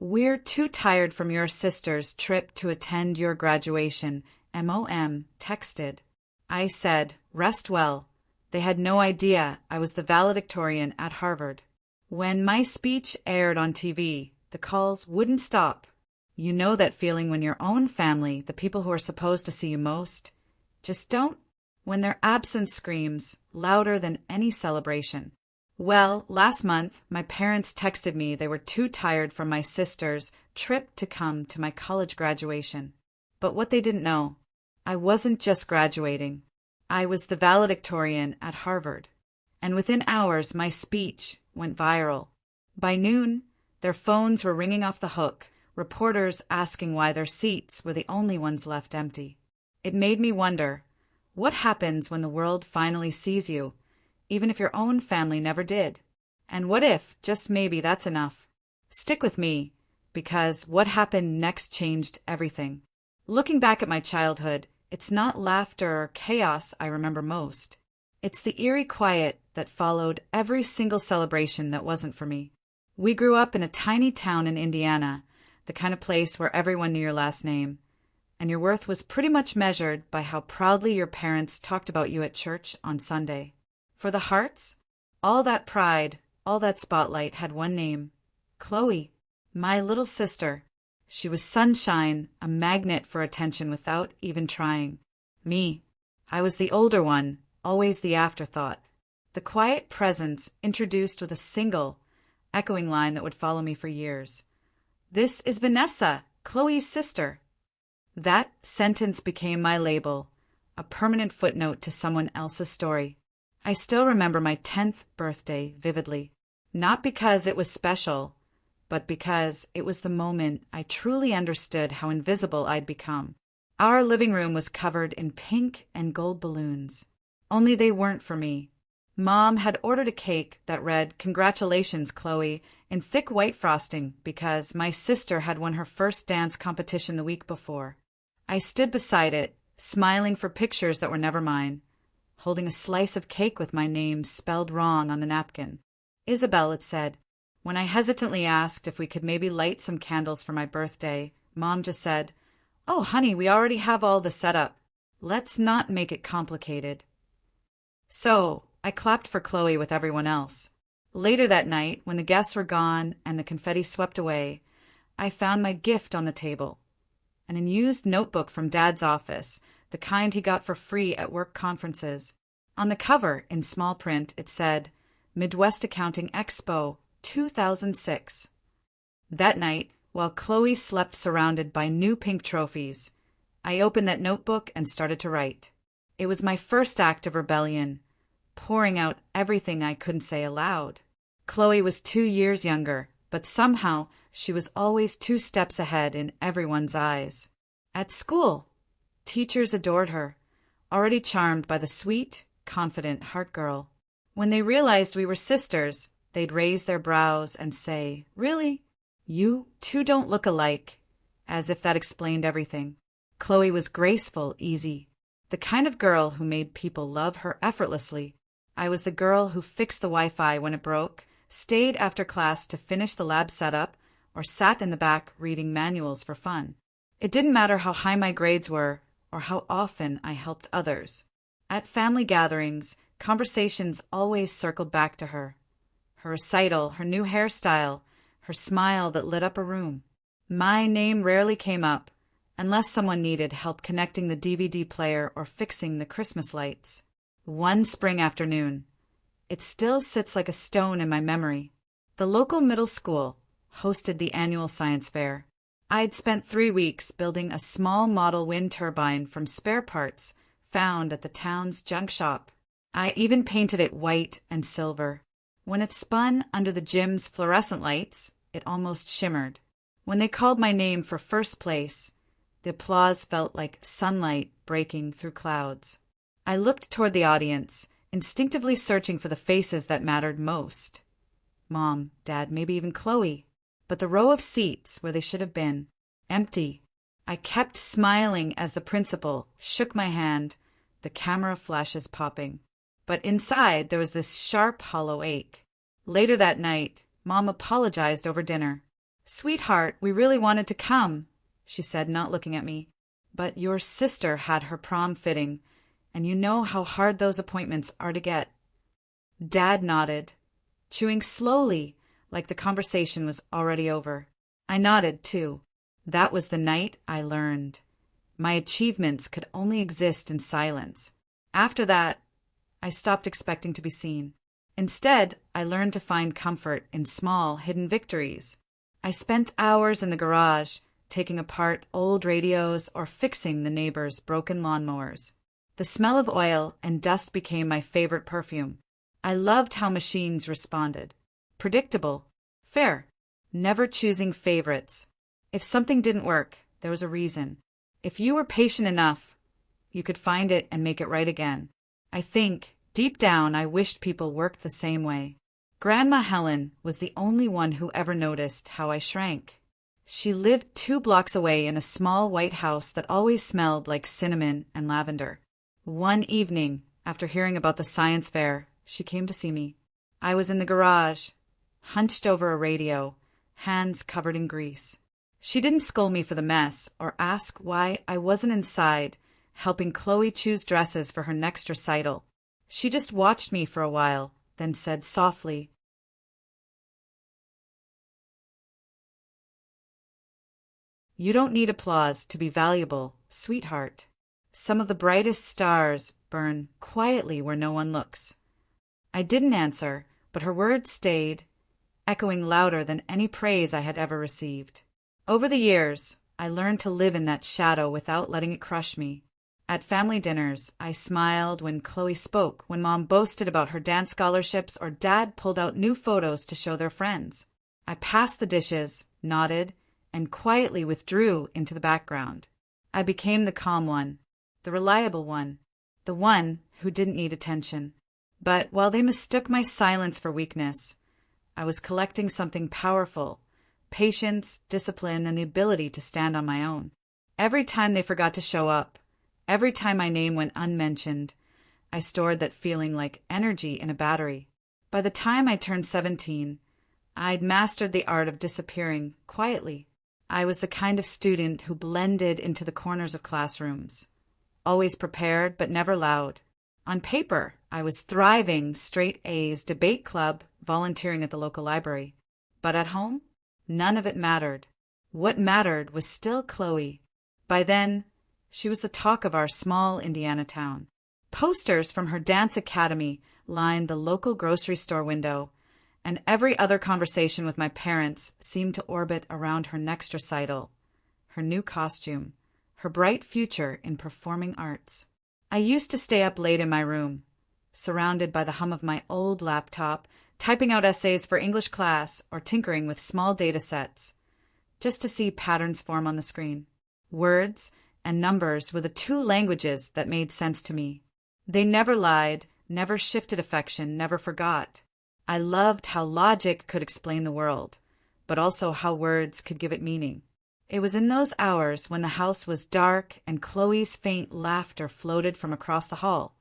"We're too tired from your sister's trip to attend your graduation," Mom texted. I said, "Rest well." They had no idea I was the valedictorian at Harvard. When my speech aired on TV, the calls wouldn't stop. You know that feeling when your own family, the people who are supposed to see you most, just don't? When their absence screams louder than any celebration. Well, last month, my parents texted me they were too tired from my sister's trip to come to my college graduation. But what they didn't know, I wasn't just graduating. I was the valedictorian at Harvard. And within hours, my speech went viral. By noon, their phones were ringing off the hook, reporters asking why their seats were the only ones left empty. It made me wonder, what happens when the world finally sees you, even if your own family never did? And what if, just maybe, that's enough? Stick with me, because what happened next changed everything. Looking back at my childhood, it's not laughter or chaos I remember most. It's the eerie quiet that followed every single celebration that wasn't for me. We grew up in a tiny town in Indiana, the kind of place where everyone knew your last name, and your worth was pretty much measured by how proudly your parents talked about you at church on Sunday. For the Harts, all that pride, all that spotlight had one name: Chloe, my little sister. She was sunshine, a magnet for attention without even trying. Me, I was the older one, always the afterthought. The quiet presence introduced with a single, echoing line that would follow me for years. "This is Vanessa, Chloe's sister." That sentence became my label, a permanent footnote to someone else's story. I still remember my 10th birthday vividly, not because it was special, but because it was the moment I truly understood how invisible I'd become. Our living room was covered in pink and gold balloons, only they weren't for me. Mom had ordered a cake that read, "Congratulations, Chloe," in thick white frosting because my sister had won her first dance competition the week before. I stood beside it, smiling for pictures that were never mine, holding a slice of cake with my name spelled wrong on the napkin. "Isabel," it said. When I hesitantly asked if we could maybe light some candles for my birthday, Mom just said, "Oh, honey, we already have all the setup. Let's not make it complicated." So I clapped for Chloe with everyone else. Later that night, when the guests were gone and the confetti swept away, I found my gift on the table. An unused notebook from Dad's office, the kind he got for free at work conferences. On the cover, in small print, it said, "Midwest Accounting Expo, 2006. That night, while Chloe slept surrounded by new pink trophies, I opened that notebook and started to write. It was my first act of rebellion, pouring out everything I couldn't say aloud. Chloe was 2 years younger, but somehow she was always 2 steps ahead in everyone's eyes. At school, teachers adored her, already charmed by the sweet, confident Hart girl. When they realized we were sisters, they'd raise their brows and say, "Really? You two don't look alike," as if that explained everything. Chloe was graceful, easy, the kind of girl who made people love her effortlessly. I was the girl who fixed the Wi-Fi when it broke, stayed after class to finish the lab setup, or sat in the back reading manuals for fun. It didn't matter how high my grades were or how often I helped others. At family gatherings, conversations always circled back to her. Her recital, her new hairstyle, her smile that lit up a room. My name rarely came up, unless someone needed help connecting the DVD player or fixing the Christmas lights. One spring afternoon, it still sits like a stone in my memory. The local middle school hosted the annual science fair. I'd spent 3 weeks building a small model wind turbine from spare parts found at the town's junk shop. I even painted it white and silver. When it spun under the gym's fluorescent lights, it almost shimmered. When they called my name for first place, the applause felt like sunlight breaking through clouds. I looked toward the audience, instinctively searching for the faces that mattered most. Mom, Dad, maybe even Chloe. But the row of seats where they should have been, empty. I kept smiling as the principal shook my hand, the camera flashes popping. But inside there was this sharp, hollow ache. Later that night, Mom apologized over dinner. "Sweetheart, we really wanted to come," she said, not looking at me. "But your sister had her prom fitting, and you know how hard those appointments are to get." Dad nodded, chewing slowly, like the conversation was already over. I nodded, too. That was the night I learned. My achievements could only exist in silence. After that, I stopped expecting to be seen. Instead, I learned to find comfort in small, hidden victories. I spent hours in the garage, taking apart old radios or fixing the neighbors' broken lawnmowers. The smell of oil and dust became my favorite perfume. I loved how machines responded. Predictable. Fair. Never choosing favorites. If something didn't work, there was a reason. If you were patient enough, you could find it and make it right again. I think, deep down, I wished people worked the same way. Grandma Helen was the only one who ever noticed how I shrank. She lived 2 blocks away in a small white house that always smelled like cinnamon and lavender. One evening, after hearing about the science fair, she came to see me. I was in the garage, hunched over a radio, hands covered in grease. She didn't scold me for the mess or ask why I wasn't inside, helping Chloe choose dresses for her next recital. She just watched me for a while, then said softly, "You don't need applause to be valuable, sweetheart. Some of the brightest stars burn quietly where no one looks." I didn't answer, but her words stayed, echoing louder than any praise I had ever received. Over the years, I learned to live in that shadow without letting it crush me. At family dinners, I smiled when Chloe spoke, when Mom boasted about her dance scholarships or Dad pulled out new photos to show their friends. I passed the dishes, nodded, and quietly withdrew into the background. I became the calm one, the reliable one, the one who didn't need attention. But while they mistook my silence for weakness, I was collecting something powerful: patience, discipline, and the ability to stand on my own. Every time they forgot to show up, every time my name went unmentioned, I stored that feeling like energy in a battery. By the time I turned 17, I'd mastered the art of disappearing quietly. I was the kind of student who blended into the corners of classrooms, always prepared but never loud. On paper, I was thriving, straight A's, debate club, volunteering at the local library. But at home, none of it mattered. What mattered was still Chloe. By then, she was the talk of our small Indiana town. Posters from her dance academy lined the local grocery store window, and every other conversation with my parents seemed to orbit around her next recital, her new costume, her bright future in performing arts. I used to stay up late in my room, surrounded by the hum of my old laptop, typing out essays for English class or tinkering with small data sets, just to see patterns form on the screen. Words and numbers were the 2 languages that made sense to me. They never lied, never shifted affection, never forgot. I loved how logic could explain the world, but also how words could give it meaning. It was in those hours when the house was dark and Chloe's faint laughter floated from across the hall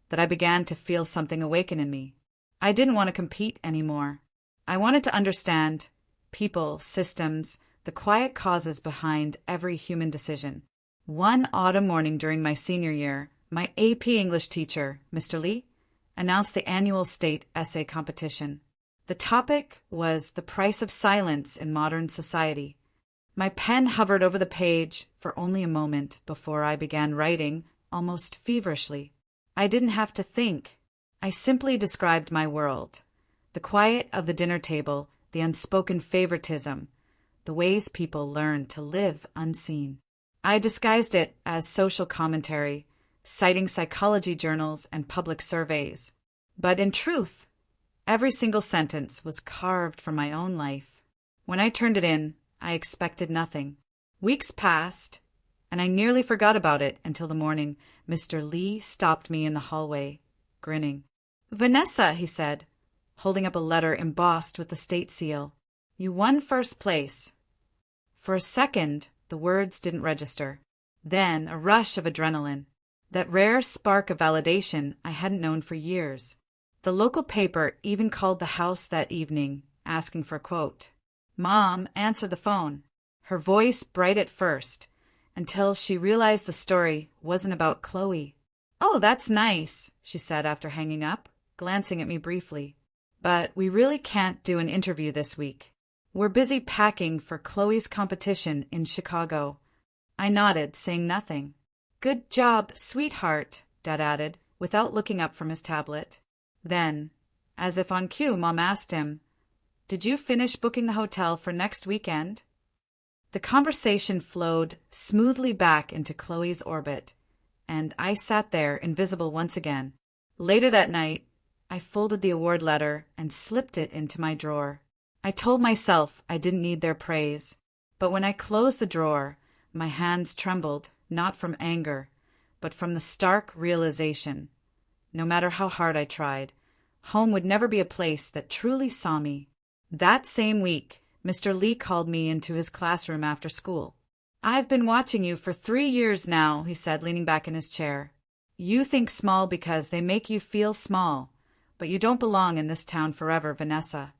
that I began to feel something awaken in me. I didn't want to compete anymore. I wanted to understand people, systems, the quiet causes behind every human decision. One autumn morning during my senior year, my AP English teacher, Mr. Lee, announced the annual state essay competition. The topic was the price of silence in modern society. My pen hovered over the page for only a moment before I began writing, almost feverishly. I didn't have to think. I simply described my world. The quiet of the dinner table, the unspoken favoritism, the ways people learn to live unseen. I disguised it as social commentary, citing psychology journals and public surveys. But in truth, every single sentence was carved from my own life. When I turned it in, I expected nothing. Weeks passed, and I nearly forgot about it until the morning Mr. Lee stopped me in the hallway, grinning. "Vanessa," he said, holding up a letter embossed with the state seal, "you won first place." For a second, the words didn't register. Then a rush of adrenaline. That rare spark of validation I hadn't known for years. The local paper even called the house that evening, asking for a quote. Mom answered the phone, her voice bright at first, until she realized the story wasn't about Chloe. "Oh, that's nice," she said after hanging up, glancing at me briefly. "But we really can't do an interview this week. We're busy packing for Chloe's competition in Chicago." I nodded, saying nothing. "Good job, sweetheart," Dad added, without looking up from his tablet. Then, as if on cue, Mom asked him, "Did you finish booking the hotel for next weekend?" The conversation flowed smoothly back into Chloe's orbit, and I sat there, invisible once again. Later that night, I folded the award letter and slipped it into my drawer. I told myself I didn't need their praise, but when I closed the drawer, my hands trembled, not from anger, but from the stark realization, no matter how hard I tried, home would never be a place that truly saw me. That same week, Mr. Lee called me into his classroom after school. "I've been watching you for 3 years now," he said, leaning back in his chair. "You think small because they make you feel small, but you don't belong in this town forever, Vanessa."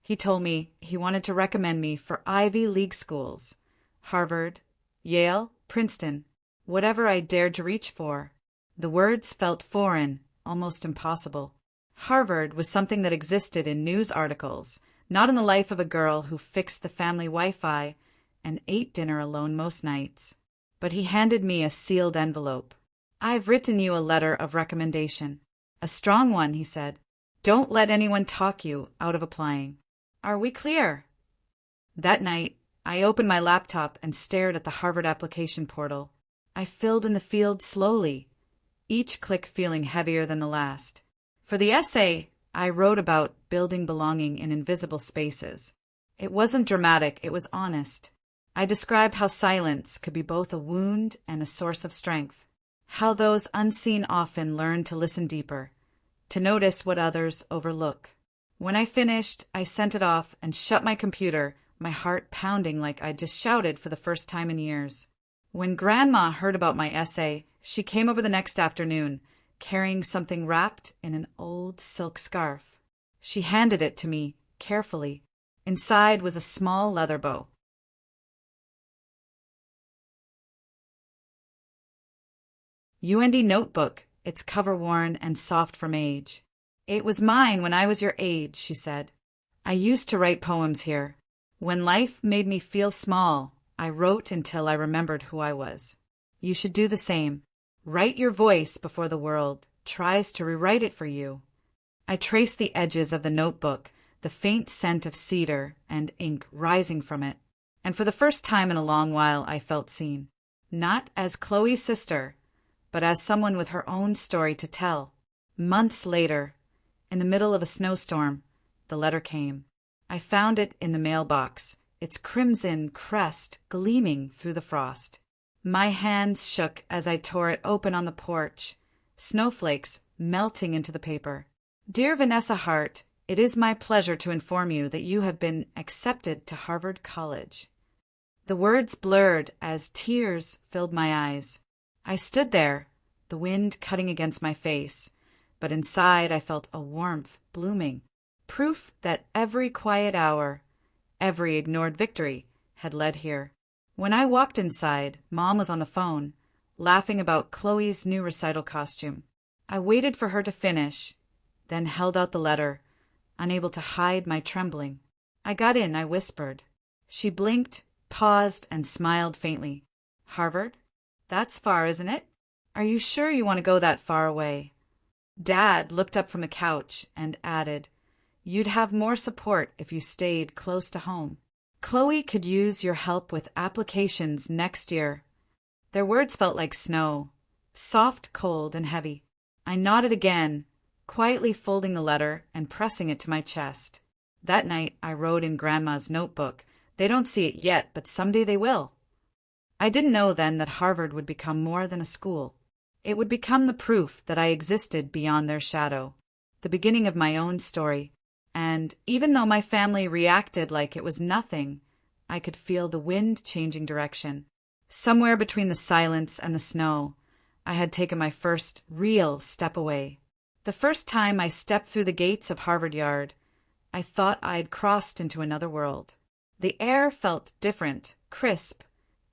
He told me he wanted to recommend me for Ivy League schools, Harvard, Yale, Princeton, whatever I dared to reach for. The words felt foreign, almost impossible. Harvard was something that existed in news articles, not in the life of a girl who fixed the family Wi-Fi and ate dinner alone most nights. But he handed me a sealed envelope. "I've written you a letter of recommendation. A strong one," he said. "Don't let anyone talk you out of applying. Are we clear?" That night, I opened my laptop and stared at the Harvard application portal. I filled in the fields slowly, each click feeling heavier than the last. For the essay, I wrote about building belonging in invisible spaces. It wasn't dramatic, it was honest. I described how silence could be both a wound and a source of strength. How those unseen often learn to listen deeper, to notice what others overlook. When I finished, I sent it off and shut my computer, my heart pounding like I'd just shouted for the first time in years. When Grandma heard about my essay, she came over the next afternoon, carrying something wrapped in an old silk scarf. She handed it to me carefully. Inside was a small leather bow. "UND notebook, its cover worn and soft from age. It was mine when I was your age," she said. "I used to write poems here. When life made me feel small, I wrote until I remembered who I was. You should do the same. Write your voice before the world tries to rewrite it for you." I traced the edges of the notebook, the faint scent of cedar and ink rising from it, and for the first time in a long while I felt seen. Not as Chloe's sister, but as someone with her own story to tell. Months later, in the middle of a snowstorm, the letter came. I found it in the mailbox, its crimson crest gleaming through the frost. My hands shook as I tore it open on the porch, snowflakes melting into the paper. "Dear Vanessa Hart, it is my pleasure to inform you that you have been accepted to Harvard College." The words blurred as tears filled my eyes. I stood there, the wind cutting against my face, but inside I felt a warmth blooming, proof that every quiet hour, every ignored victory, had led here. When I walked inside, Mom was on the phone, laughing about Chloe's new recital costume. I waited for her to finish, then held out the letter, unable to hide my trembling. I got in, I whispered. She blinked, paused, and smiled faintly. "Harvard? That's far, isn't it? Are you sure you want to go that far away?" Dad looked up from the couch and added, "You'd have more support if you stayed close to home. Chloe could use your help with applications next year." Their words felt like snow, soft, cold, and heavy. I nodded again, quietly folding the letter and pressing it to my chest. That night I wrote in Grandma's notebook, "They don't see it yet, but someday they will." I didn't know then that Harvard would become more than a school. It would become the proof that I existed beyond their shadow, the beginning of my own story. And even though my family reacted like it was nothing, I could feel the wind changing direction. Somewhere between the silence and the snow, I had taken my first real step away. The first time I stepped through the gates of Harvard Yard, I thought I'd crossed into another world. The air felt different, crisp,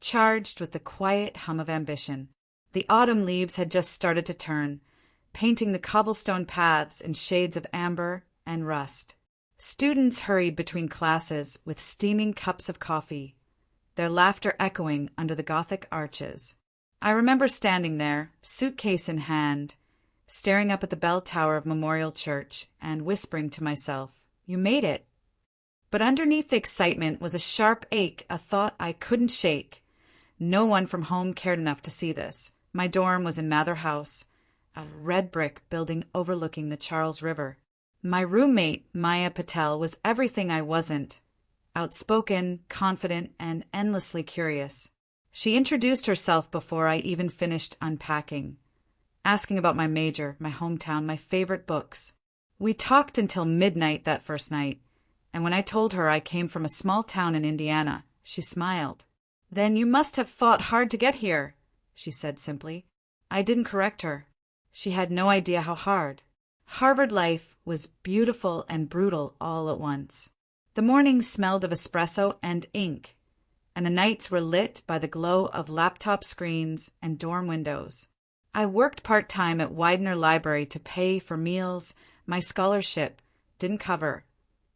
charged with the quiet hum of ambition. The autumn leaves had just started to turn, painting the cobblestone paths in shades of amber and rust. Students hurried between classes with steaming cups of coffee, their laughter echoing under the Gothic arches. I remember standing there, suitcase in hand, staring up at the bell tower of Memorial Church and whispering to myself, "You made it." But underneath the excitement was a sharp ache, a thought I couldn't shake. No one from home cared enough to see this. My dorm was in Mather House, a red brick building overlooking the Charles River. My roommate, Maya Patel, was everything I wasn't. Outspoken, confident, and endlessly curious. She introduced herself before I even finished unpacking, asking about my major, my hometown, my favorite books. We talked until midnight that first night, and when I told her I came from a small town in Indiana, she smiled. "Then you must have fought hard to get here," she said simply. I didn't correct her. She had no idea how hard. Harvard life was beautiful and brutal all at once. The mornings smelled of espresso and ink, and the nights were lit by the glow of laptop screens and dorm windows. I worked part-time at Widener Library to pay for meals my scholarship didn't cover,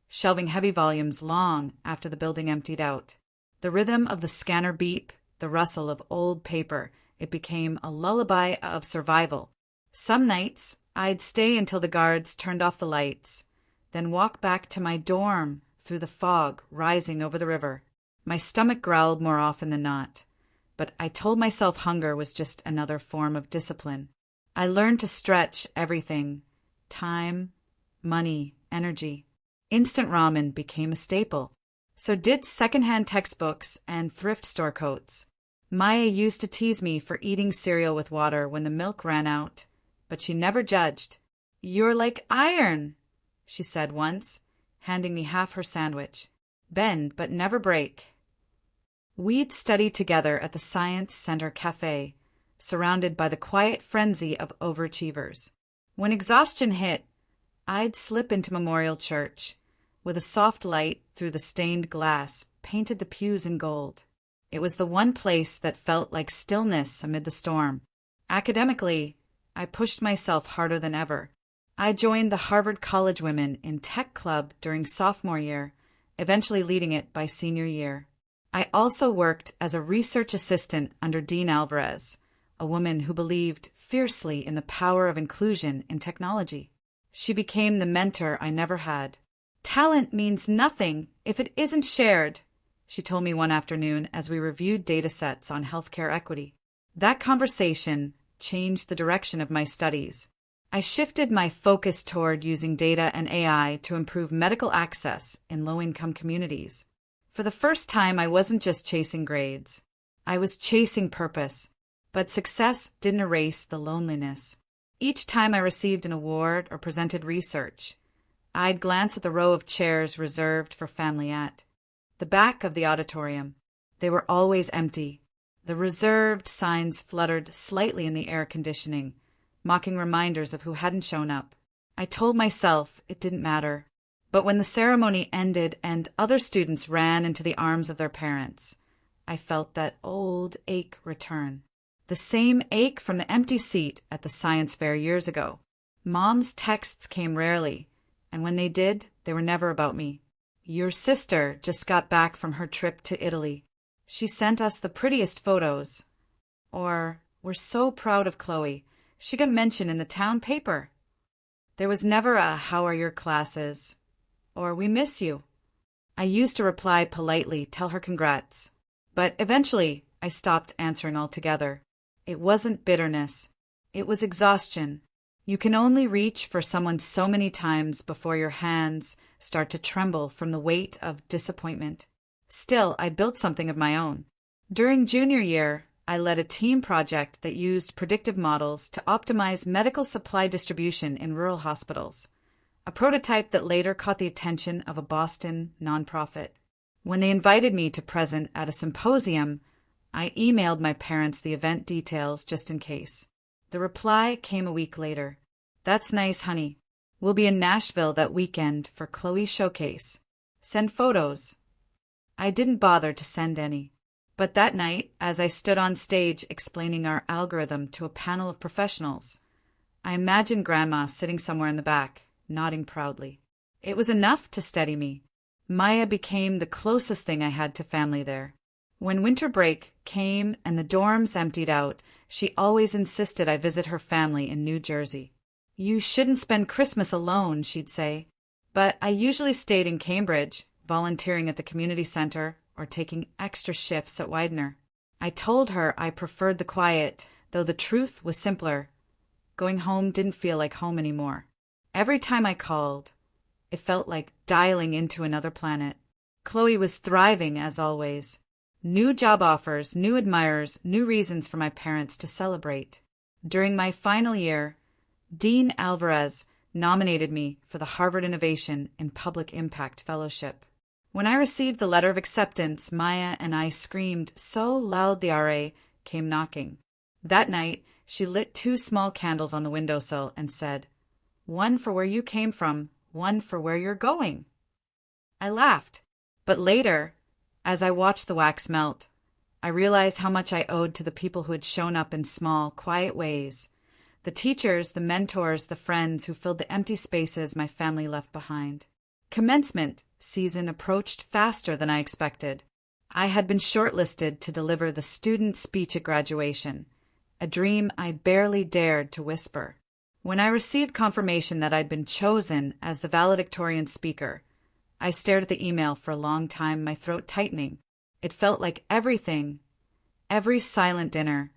shelving heavy volumes long after the building emptied out. The rhythm of the scanner beep, the rustle of old paper, it became a lullaby of survival. Some nights, I'd stay until the guards turned off the lights, then walk back to my dorm through the fog rising over the river. My stomach growled more often than not, but I told myself hunger was just another form of discipline. I learned to stretch everything: time, money, energy. Instant ramen became a staple. So did secondhand textbooks and thrift store coats. Maya used to tease me for eating cereal with water when the milk ran out, but she never judged. "You're like iron," she said once, handing me half her sandwich. "Bend, but never break." We'd study together at the Science Center Cafe, surrounded by the quiet frenzy of overachievers. When exhaustion hit, I'd slip into Memorial Church, with a soft light through the stained glass painted the pews in gold. It was the one place that felt like stillness amid the storm. Academically, I pushed myself harder than ever. I joined the Harvard College Women in Tech Club during sophomore year, eventually leading it by senior year. I also worked as a research assistant under Dean Alvarez, a woman who believed fiercely in the power of inclusion in technology. She became the mentor I never had. "Talent means nothing if it isn't shared," she told me one afternoon as we reviewed data sets on healthcare equity. That conversation changed the direction of my studies. I shifted my focus toward using data and AI to improve medical access in low-income communities. For the first time, I wasn't just chasing grades. I was chasing purpose, but success didn't erase the loneliness. Each time I received an award or presented research, I'd glance at the row of chairs reserved for family at the back of the auditorium. They were always empty. The reserved signs fluttered slightly in the air conditioning, mocking reminders of who hadn't shown up. I told myself it didn't matter. But when the ceremony ended and other students ran into the arms of their parents, I felt that old ache return. The same ache from the empty seat at the science fair years ago. Mom's texts came rarely, and when they did, they were never about me. "Your sister just got back from her trip to Italy. She sent us the prettiest photos." Or, "We're so proud of Chloe. She got mentioned in the town paper." There was never a "How are your classes?" or "We miss you." I used to reply politely, tell her congrats. But eventually, I stopped answering altogether. It wasn't bitterness. It was exhaustion. You can only reach for someone so many times before your hands start to tremble from the weight of disappointment. Still, I built something of my own. During junior year, I led a team project that used predictive models to optimize medical supply distribution in rural hospitals, a prototype that later caught the attention of a Boston nonprofit. When they invited me to present at a symposium, I emailed my parents the event details just in case. The reply came a week later. "That's nice, honey. We'll be in Nashville that weekend for Chloe's showcase. Send photos." I didn't bother to send any. But that night, as I stood on stage explaining our algorithm to a panel of professionals, I imagined Grandma sitting somewhere in the back, nodding proudly. It was enough to steady me. Maya became the closest thing I had to family there. When winter break came and the dorms emptied out, she always insisted I visit her family in New Jersey. "You shouldn't spend Christmas alone," she'd say. But I usually stayed in Cambridge, volunteering at the community center or taking extra shifts at Widener. I told her I preferred the quiet, though the truth was simpler. Going home didn't feel like home anymore. Every time I called, it felt like dialing into another planet. Chloe was thriving, as always. New job offers, new admirers, new reasons for my parents to celebrate. During my final year, Dean Alvarez nominated me for the Harvard Innovation in Public Impact Fellowship. When I received the letter of acceptance, Maya and I screamed so loud the RA came knocking. That night, she lit 2 small candles on the windowsill and said, "One for where you came from, one for where you're going." I laughed, but later, as I watched the wax melt, I realized how much I owed to the people who had shown up in small, quiet ways. The teachers, the mentors, the friends who filled the empty spaces my family left behind. Commencement season approached faster than I expected. I had been shortlisted to deliver the student speech at graduation, a dream I barely dared to whisper. When I received confirmation that I'd been chosen as the valedictorian speaker, I stared at the email for a long time, my throat tightening. It felt like everything, every silent dinner,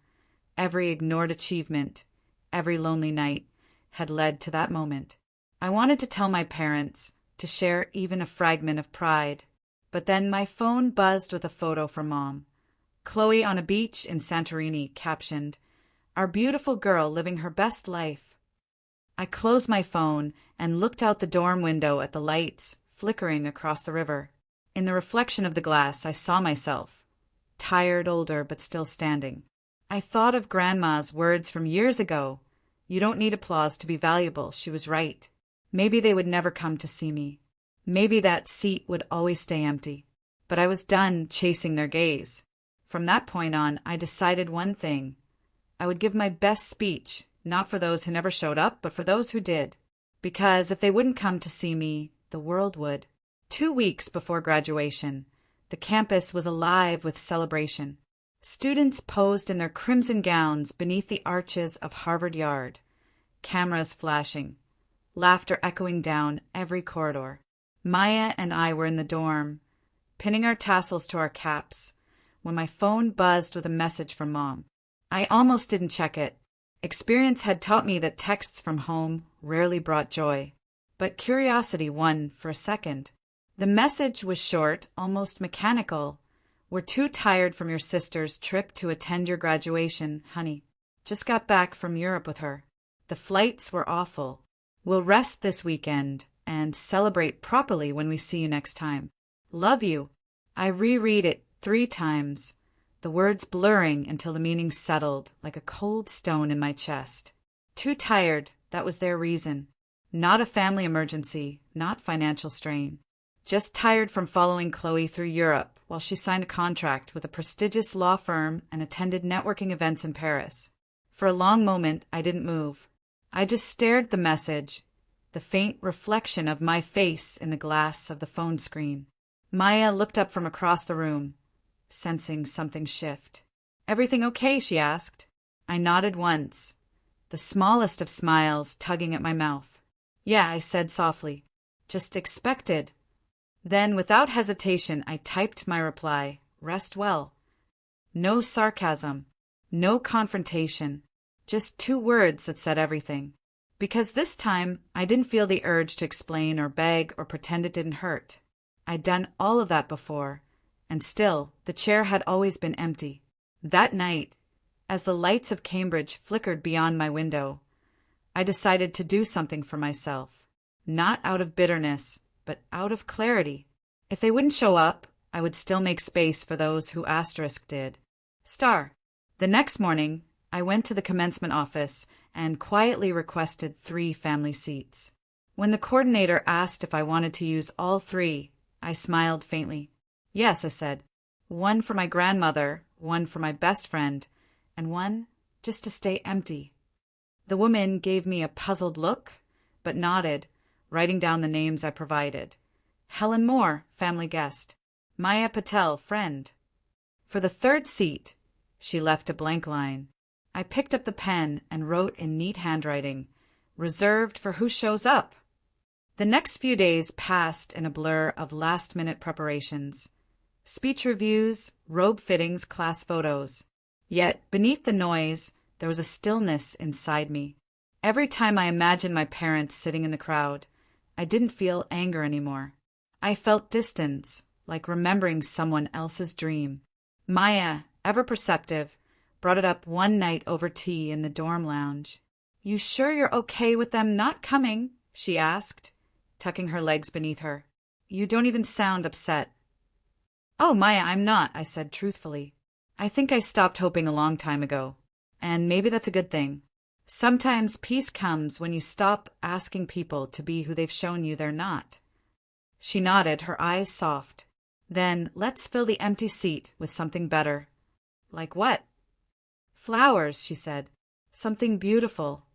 every ignored achievement, every lonely night, had led to that moment. I wanted to tell my parents, to share even a fragment of pride. But then my phone buzzed with a photo from Mom. Chloe on a beach in Santorini, captioned, "Our beautiful girl living her best life." I closed my phone and looked out the dorm window at the lights flickering across the river. In the reflection of the glass, I saw myself, tired, older, but still standing. I thought of Grandma's words from years ago. "You don't need applause to be valuable." She was right. Maybe they would never come to see me. Maybe that seat would always stay empty. But I was done chasing their gaze. From that point on, I decided one thing. I would give my best speech, not for those who never showed up, but for those who did. Because if they wouldn't come to see me, the world would. 2 weeks before graduation, the campus was alive with celebration. Students posed in their crimson gowns beneath the arches of Harvard Yard, cameras flashing, laughter echoing down every corridor. Maya and I were in the dorm, pinning our tassels to our caps, when my phone buzzed with a message from Mom. I almost didn't check it. Experience had taught me that texts from home rarely brought joy. But curiosity won for a second. The message was short, almost mechanical. "We're too tired from your sister's trip to attend your graduation, honey. Just got back from Europe with her. The flights were awful. We'll rest this weekend and celebrate properly when we see you next time. Love you." I reread it 3 times, the words blurring until the meaning settled like a cold stone in my chest. Too tired, that was their reason. Not a family emergency, not financial strain. Just tired from following Chloe through Europe while she signed a contract with a prestigious law firm and attended networking events in Paris. For a long moment, I didn't move. I just stared at the message, the faint reflection of my face in the glass of the phone screen. Maya looked up from across the room, sensing something shift. "Everything okay?" she asked. I nodded once, the smallest of smiles tugging at my mouth. "Yeah," I said softly. "Just expected." Then, without hesitation, I typed my reply, "Rest well." No sarcasm, no confrontation, just 2 words that said everything. Because this time, I didn't feel the urge to explain or beg or pretend it didn't hurt. I'd done all of that before, and still, the chair had always been empty. That night, as the lights of Cambridge flickered beyond my window, I decided to do something for myself. Not out of bitterness, but out of clarity. If they wouldn't show up, I would still make space for those who asterisk did. Star. The next morning, I went to the commencement office and quietly requested 3 family seats. When the coordinator asked if I wanted to use all 3, I smiled faintly. Yes, I said. One for my grandmother, one for my best friend, and one just to stay empty. The woman gave me a puzzled look, but nodded, writing down the names I provided. Helen Moore, family guest. Maya Patel, friend. For the third seat, she left a blank line. I picked up the pen and wrote in neat handwriting, reserved for who shows up. The next few days passed in a blur of last-minute preparations. Speech reviews, robe fittings, class photos. Yet, beneath the noise, there was a stillness inside me. Every time I imagined my parents sitting in the crowd, I didn't feel anger anymore. I felt distance, like remembering someone else's dream. Maya, ever perceptive, brought it up one night over tea in the dorm lounge. "You sure you're okay with them not coming?" she asked, tucking her legs beneath her. "You don't even sound upset." "Oh, Maya, I'm not," I said truthfully. "I think I stopped hoping a long time ago. And maybe that's a good thing. Sometimes peace comes when you stop asking people to be who they've shown you they're not." She nodded, her eyes soft. "Then let's fill the empty seat with something better." "Like what?" "Flowers," she said. "Something beautiful."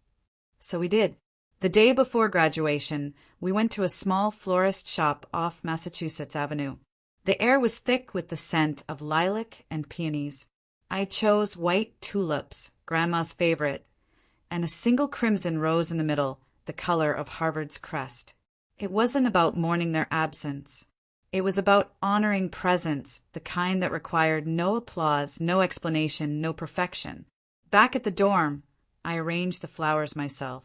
So we did. The day before graduation, we went to a small florist shop off Massachusetts Avenue. The air was thick with the scent of lilac and peonies. I chose white tulips, Grandma's favorite, and a single crimson rose in the middle, the color of Harvard's crest. It wasn't about mourning their absence. It was about honoring presence, the kind that required no applause, no explanation, no perfection. Back at the dorm, I arranged the flowers myself.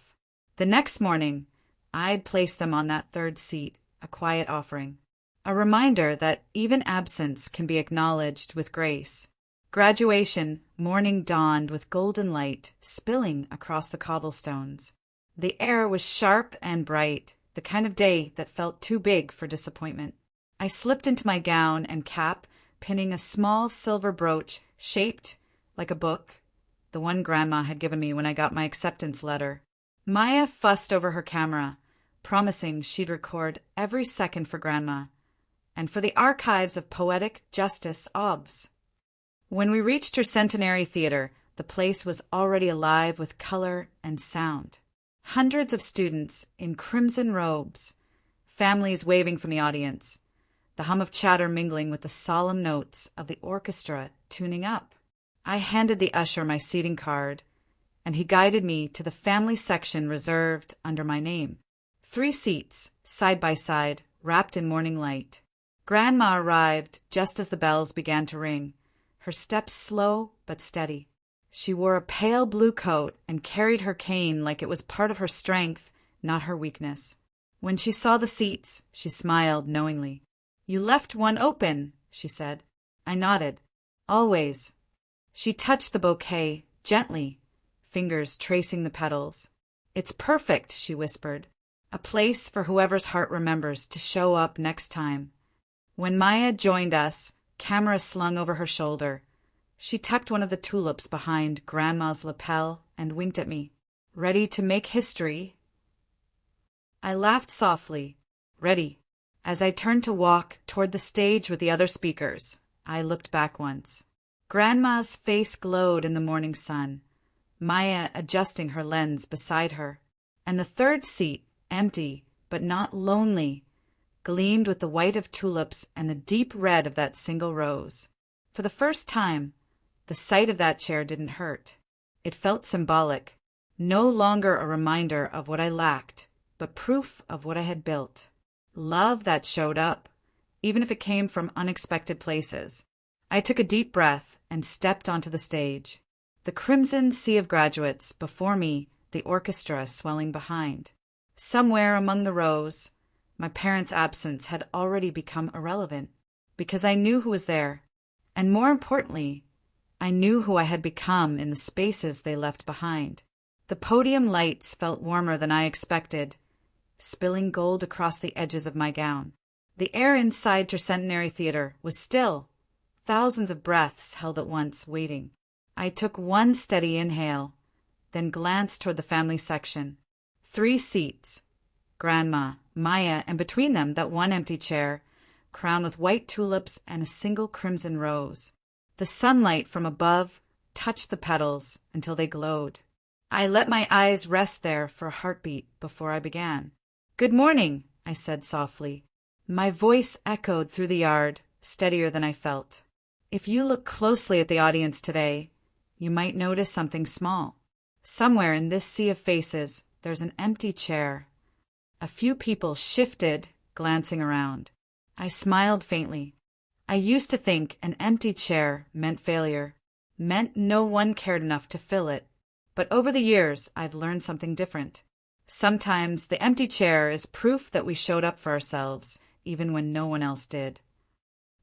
The next morning, I'd place them on that third seat, a quiet offering. A reminder that even absence can be acknowledged with grace. Graduation, morning dawned with golden light spilling across the cobblestones. The air was sharp and bright, the kind of day that felt too big for disappointment. I slipped into my gown and cap, pinning a small silver brooch shaped like a book, the one Grandma had given me when I got my acceptance letter. Maya fussed over her camera, promising she'd record every second for Grandma and for the archives of poetic justice obs. When we reached her centenary theater, the place was already alive with color and sound. Hundreds of students in crimson robes, families waving from the audience, the hum of chatter mingling with the solemn notes of the orchestra tuning up. I handed the usher my seating card, and he guided me to the family section reserved under my name. 3 seats, side by side, wrapped in morning light. Grandma arrived just as the bells began to ring, her steps slow but steady. She wore a pale blue coat and carried her cane like it was part of her strength, not her weakness. When she saw the seats, she smiled knowingly. "You left one open," she said. I nodded. "Always." She touched the bouquet, gently, fingers tracing the petals. "It's perfect," she whispered. "A place for whoever's heart remembers to show up next time." When Maya joined us, camera slung over her shoulder, she tucked one of the tulips behind Grandma's lapel and winked at me. "Ready to make history?" I laughed softly. "Ready." As I turned to walk toward the stage with the other speakers, I looked back once. Grandma's face glowed in the morning sun, Maya adjusting her lens beside her, and the third seat, empty but not lonely, gleamed with the white of tulips and the deep red of that single rose. For the first time, the sight of that chair didn't hurt. It felt symbolic, no longer a reminder of what I lacked, but proof of what I had built. Love that showed up, even if it came from unexpected places. I took a deep breath and stepped onto the stage. The crimson sea of graduates before me, the orchestra swelling behind. Somewhere among the rows, my parents' absence had already become irrelevant, because I knew who was there, and more importantly, I knew who I had become in the spaces they left behind. The podium lights felt warmer than I expected, spilling gold across the edges of my gown. The air inside Tercentenary Theater was still, thousands of breaths held at once, waiting. I took one steady inhale, then glanced toward the family section. 3 seats. Grandma, Maya, and between them that one empty chair, crowned with white tulips and a single crimson rose. The sunlight from above touched the petals until they glowed. I let my eyes rest there for a heartbeat before I began. "Good morning," I said softly. My voice echoed through the yard, steadier than I felt. If you look closely at the audience today, you might notice something small. Somewhere in this sea of faces, there's an empty chair. A few people shifted, glancing around. I smiled faintly. I used to think an empty chair meant failure, meant no one cared enough to fill it. But over the years, I've learned something different. Sometimes the empty chair is proof that we showed up for ourselves, even when no one else did.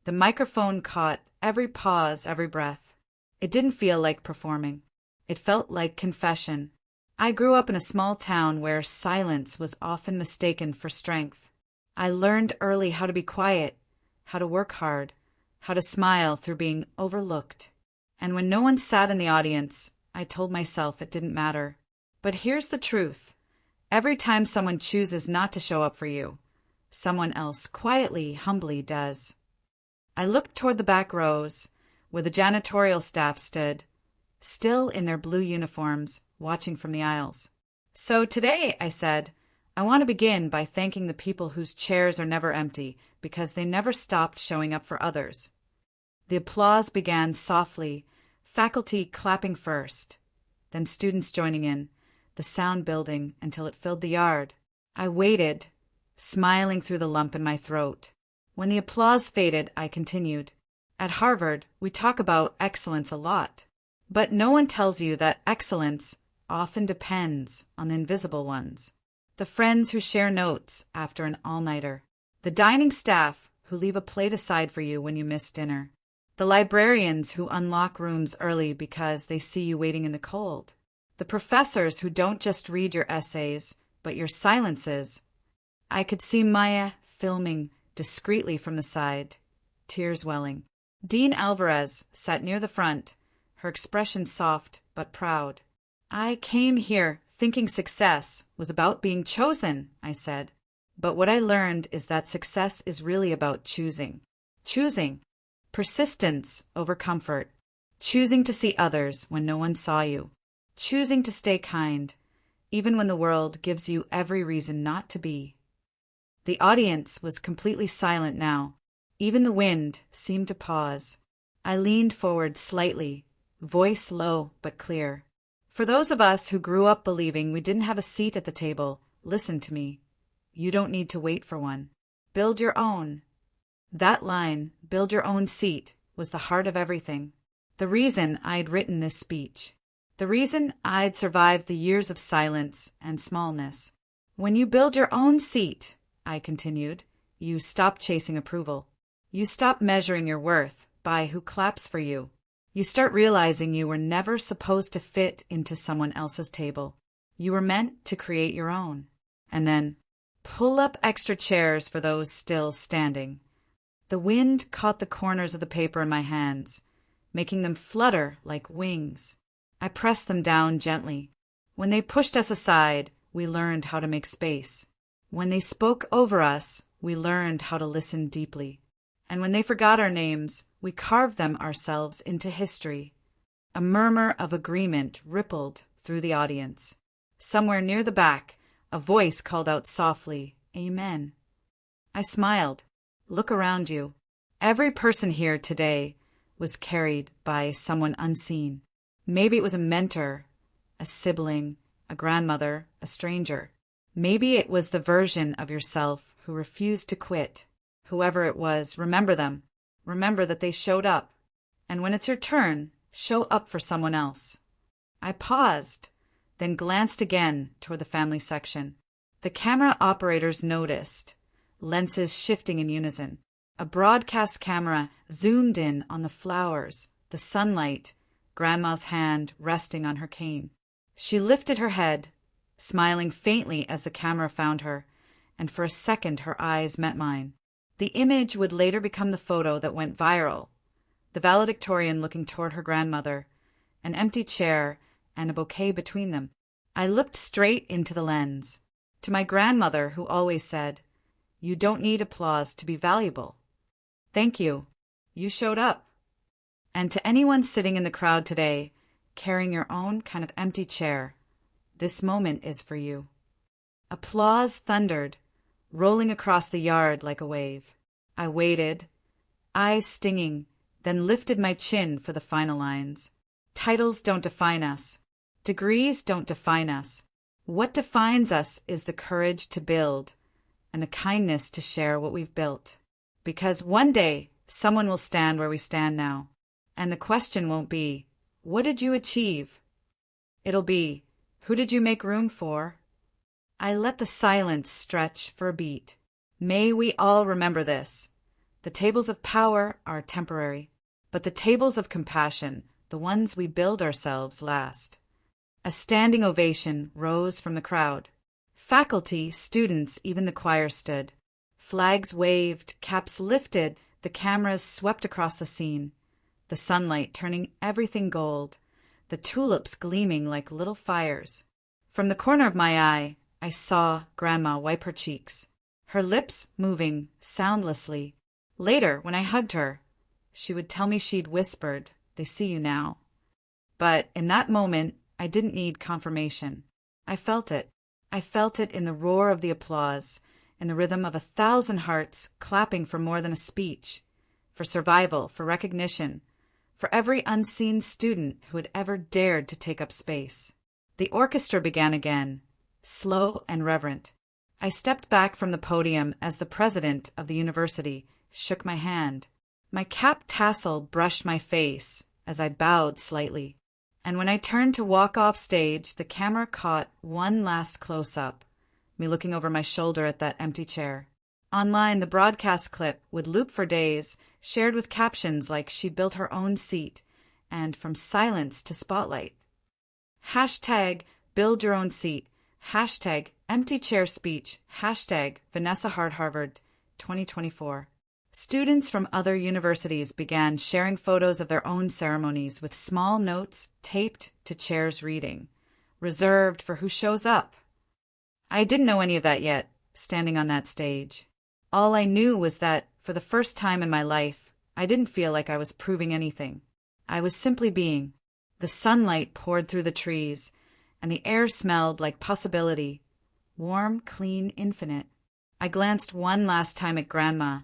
The microphone caught every pause, every breath. It didn't feel like performing. It felt like confession. I grew up in a small town where silence was often mistaken for strength. I learned early how to be quiet, how to work hard, how to smile through being overlooked. And when no one sat in the audience, I told myself it didn't matter. But here's the truth. Every time someone chooses not to show up for you, someone else quietly, humbly does. I looked toward the back rows, where the janitorial staff stood, still in their blue uniforms, watching from the aisles. "So today," I said, "I want to begin by thanking the people whose chairs are never empty because they never stopped showing up for others." The applause began softly, faculty clapping first, then students joining in, the sound building until it filled the yard. I waited, smiling through the lump in my throat. When the applause faded, I continued. "At Harvard, we talk about excellence a lot, but no one tells you that excellence often depends on the invisible ones. The friends who share notes after an all-nighter. The dining staff who leave a plate aside for you when you miss dinner. The librarians who unlock rooms early because they see you waiting in the cold. The professors who don't just read your essays, but your silences." I could see Maya filming discreetly from the side, tears welling. Dean Alvarez sat near the front, her expression soft but proud. "I came here thinking success was about being chosen," I said. "But what I learned is that success is really about choosing. Choosing. Persistence over comfort. Choosing to see others when no one saw you. Choosing to stay kind, even when the world gives you every reason not to be." The audience was completely silent now. Even the wind seemed to pause. I leaned forward slightly, voice low but clear. "For those of us who grew up believing we didn't have a seat at the table, listen to me. You don't need to wait for one. Build your own." That line, "build your own seat," was the heart of everything. The reason I'd written this speech. The reason I'd survived the years of silence and smallness. When you build your own seat, I continued, you stop chasing approval. You stop measuring your worth by who claps for you. You start realizing you were never supposed to fit into someone else's table. You were meant to create your own. And then, pull up extra chairs for those still standing. The wind caught the corners of the paper in my hands, making them flutter like wings. I pressed them down gently. When they pushed us aside, we learned how to make space. When they spoke over us, we learned how to listen deeply. And when they forgot our names, we carved them ourselves into history. A murmur of agreement rippled through the audience. Somewhere near the back, a voice called out softly, "Amen." I smiled. Look around you. Every person here today was carried by someone unseen. Maybe it was a mentor, a sibling, a grandmother, a stranger. Maybe it was the version of yourself who refused to quit. Whoever it was, remember them. Remember that they showed up. And when it's your turn, show up for someone else. I paused, then glanced again toward the family section. The camera operators noticed, lenses shifting in unison. A broadcast camera zoomed in on the flowers, the sunlight, Grandma's hand resting on her cane. She lifted her head, smiling faintly as the camera found her, and for a second her eyes met mine. The image would later become the photo that went viral. The valedictorian looking toward her grandmother, an empty chair, and a bouquet between them. I looked straight into the lens. To my grandmother, who always said, "You don't need applause to be valuable." Thank you. You showed up. And to anyone sitting in the crowd today, carrying your own kind of empty chair, this moment is for you. Applause thundered, rolling across the yard like a wave. I waited, eyes stinging, then lifted my chin for the final lines. Titles don't define us. Degrees don't define us. What defines us is the courage to build and the kindness to share what we've built. Because one day, someone will stand where we stand now. And the question won't be, what did you achieve? It'll be, who did you make room for? I let the silence stretch for a beat. May we all remember this. The tables of power are temporary, but the tables of compassion, the ones we build ourselves, last. A standing ovation rose from the crowd. Faculty, students, even the choir stood. Flags waved, caps lifted, the cameras swept across the scene. The sunlight turning everything gold, the tulips gleaming like little fires. From the corner of my eye, I saw Grandma wipe her cheeks, her lips moving soundlessly. Later, when I hugged her, she would tell me she'd whispered, "They see you now." But in that moment, I didn't need confirmation. I felt it. I felt it in the roar of the applause, in the rhythm of 1,000 hearts clapping for more than a speech, for survival, for recognition, for every unseen student who had ever dared to take up space. The orchestra began again, slow and reverent. I stepped back from the podium as the president of the university shook my hand. My cap tassel brushed my face as I bowed slightly. And when I turned to walk off stage, the camera caught one last close-up, me looking over my shoulder at that empty chair. Online, the broadcast clip would loop for days, shared with captions like she'd built her own seat, and from silence to spotlight. Hashtag build your own seat. Hashtag empty chair speech. Hashtag Vanessa Hart Harvard 2024. Students from other universities began sharing photos of their own ceremonies with small notes taped to chairs reading, reserved for who shows up. I didn't know any of that yet, standing on that stage. All I knew was that, for the first time in my life, I didn't feel like I was proving anything. I was simply being. The sunlight poured through the trees, and the air smelled like possibility. Warm, clean, infinite. I glanced one last time at Grandma,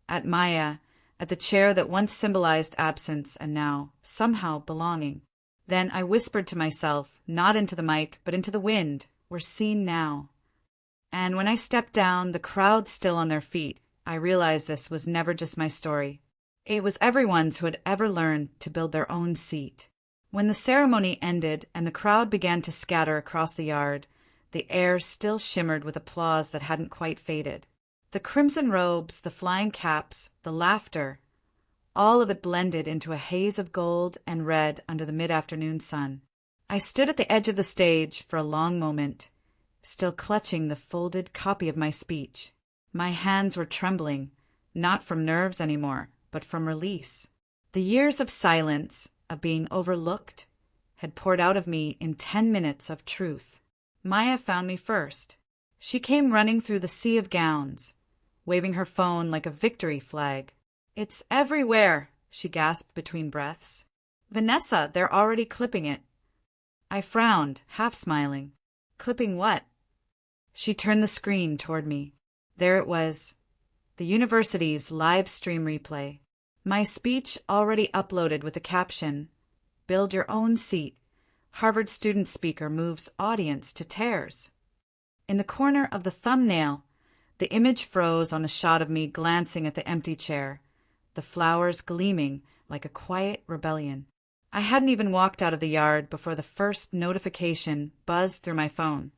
at Maya, at the chair that once symbolized absence and now, somehow, belonging. Then I whispered to myself, not into the mic, but into the wind, "We're seen now." And when I stepped down, the crowd still on their feet, I realized this was never just my story. It was everyone's who had ever learned to build their own seat. When the ceremony ended and the crowd began to scatter across the yard, the air still shimmered with applause that hadn't quite faded. The crimson robes, the flying caps, the laughter, all of it blended into a haze of gold and red under the mid-afternoon sun. I stood at the edge of the stage for a long moment, still clutching the folded copy of my speech. My hands were trembling, not from nerves anymore, but from release. The years of silence, of being overlooked, had poured out of me in 10 minutes of truth. Maya found me first. She came running through the sea of gowns, waving her phone like a victory flag. "It's everywhere," she gasped between breaths. "Vanessa, they're already clipping it." I frowned, half smiling. "Clipping what?" She turned the screen toward me. There it was, the university's live stream replay. My speech already uploaded with the caption, "Build your own seat. Harvard student speaker moves audience to tears." In the corner of the thumbnail, the image froze on a shot of me glancing at the empty chair, the flowers gleaming like a quiet rebellion. I hadn't even walked out of the yard before the first notification buzzed through my phone,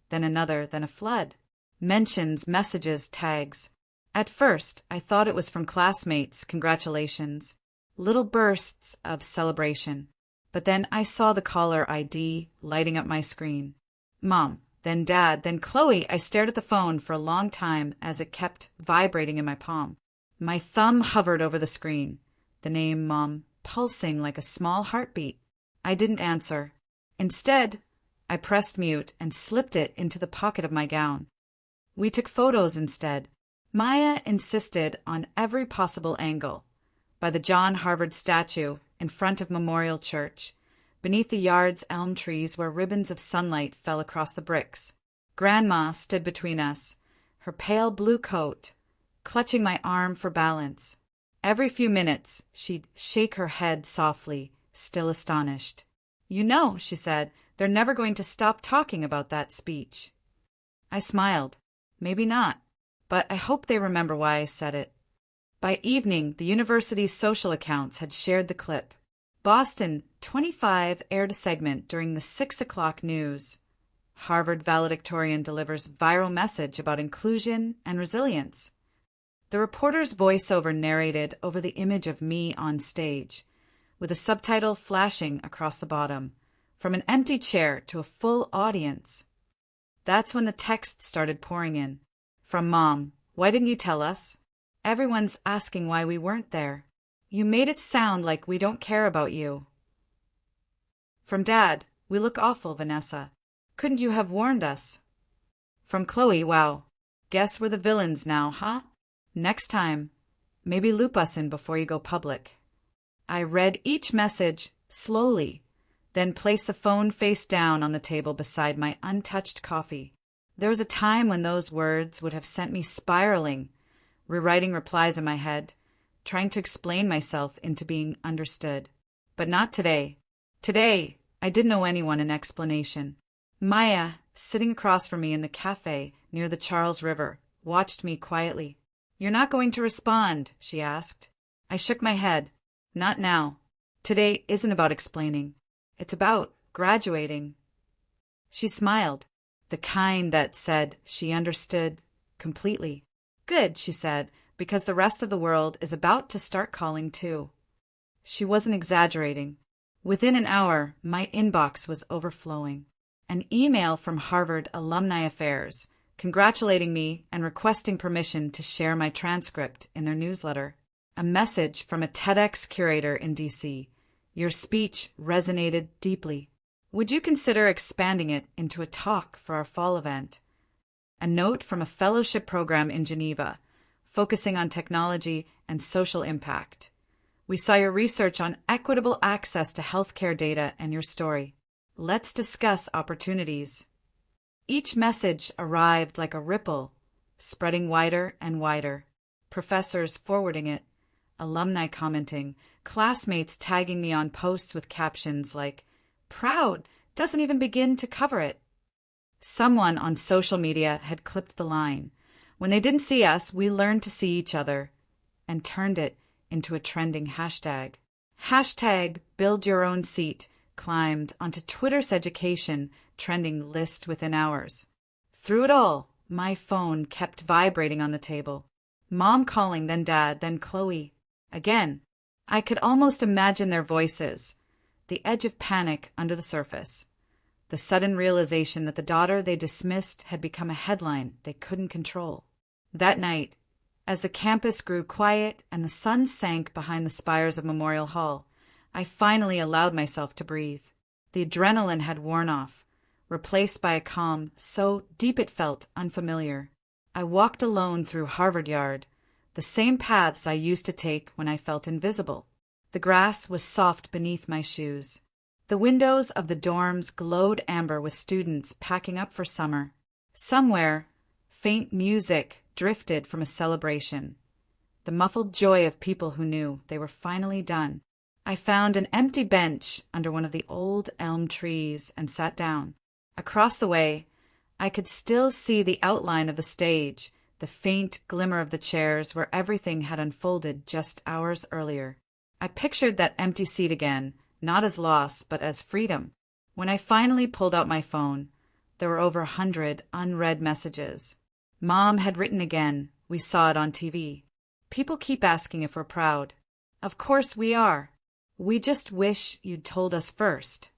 then another, then a flood. Mentions, messages, tags. At first, I thought it was from classmates, congratulations, little bursts of celebration. But then I saw the caller ID lighting up my screen. Mom, then Dad, then Chloe. I stared at the phone for a long time as it kept vibrating in my palm. My thumb hovered over the screen, the name Mom pulsing like a small heartbeat. I didn't answer. Instead, I pressed mute and slipped it into the pocket of my gown. We took photos instead. Maya insisted on every possible angle. By the John Harvard statue, in front of Memorial Church, beneath the yard's elm trees where ribbons of sunlight fell across the bricks. Grandma stood between us, her pale blue coat, clutching my arm for balance. Every few minutes, she'd shake her head softly, still astonished. "You know," she said, "they're never going to stop talking about that speech." I smiled. Maybe not, but I hope they remember why I said it. By evening, the university's social accounts had shared the clip. Boston 25 aired a segment during the 6 o'clock news. Harvard valedictorian delivers viral message about inclusion and resilience. The reporter's voiceover narrated over the image of me on stage, with a subtitle flashing across the bottom, from an empty chair to a full audience. That's when the text started pouring in. From Mom, "Why didn't you tell us? Everyone's asking why we weren't there. You made it sound like we don't care about you." From Dad, "We look awful, Vanessa. Couldn't you have warned us?" From Chloe, "Wow. Guess we're the villains now, huh? Next time, maybe loop us in before you go public." I read each message slowly, then placed the phone face down on the table beside my untouched coffee. There was a time when those words would have sent me spiraling, rewriting replies in my head, trying to explain myself into being understood. But not today. Today, I didn't owe anyone an explanation. Maya, sitting across from me in the cafe near the Charles River, watched me quietly. "You're not going to respond?" she asked. I shook my head. "Not now. Today isn't about explaining. It's about graduating." She smiled, the kind that said she understood completely. "Good," she said, "because the rest of the world is about to start calling too." She wasn't exaggerating. Within an hour, my inbox was overflowing. An email from Harvard Alumni Affairs, congratulating me and requesting permission to share my transcript in their newsletter. A message from a TEDx curator in D.C. "Your speech resonated deeply. Would you consider expanding it into a talk for our fall event?" A note from a fellowship program in Geneva, focusing on technology and social impact. "We saw your research on equitable access to healthcare data and your story. Let's discuss opportunities." Each message arrived like a ripple, spreading wider and wider. Professors forwarding it, alumni commenting, classmates tagging me on posts with captions like, "Proud, doesn't even begin to cover it." Someone on social media had clipped the line, "When they didn't see us, we learned to see each other," and turned it into a trending hashtag. Hashtag build your own seat climbed onto Twitter's education trending list within hours. Through it all, my phone kept vibrating on the table. Mom calling, then Dad, then Chloe. Again, I could almost imagine their voices, the edge of panic under the surface, the sudden realization that the daughter they dismissed had become a headline they couldn't control. That night, as the campus grew quiet and the sun sank behind the spires of Memorial Hall, I finally allowed myself to breathe. The adrenaline had worn off, replaced by a calm so deep it felt unfamiliar. I walked alone through Harvard Yard, the same paths I used to take when I felt invisible. The grass was soft beneath my shoes. The windows of the dorms glowed amber with students packing up for summer. Somewhere, faint music drifted from a celebration, the muffled joy of people who knew they were finally done. I found an empty bench under one of the old elm trees and sat down. Across the way, I could still see the outline of the stage, the faint glimmer of the chairs where everything had unfolded just hours earlier. I pictured that empty seat again, not as loss, but as freedom. When I finally pulled out my phone, there were over 100 unread messages. Mom had written again. We saw it on TV. "People keep asking if we're proud. Of course we are. We just wish you'd told us first."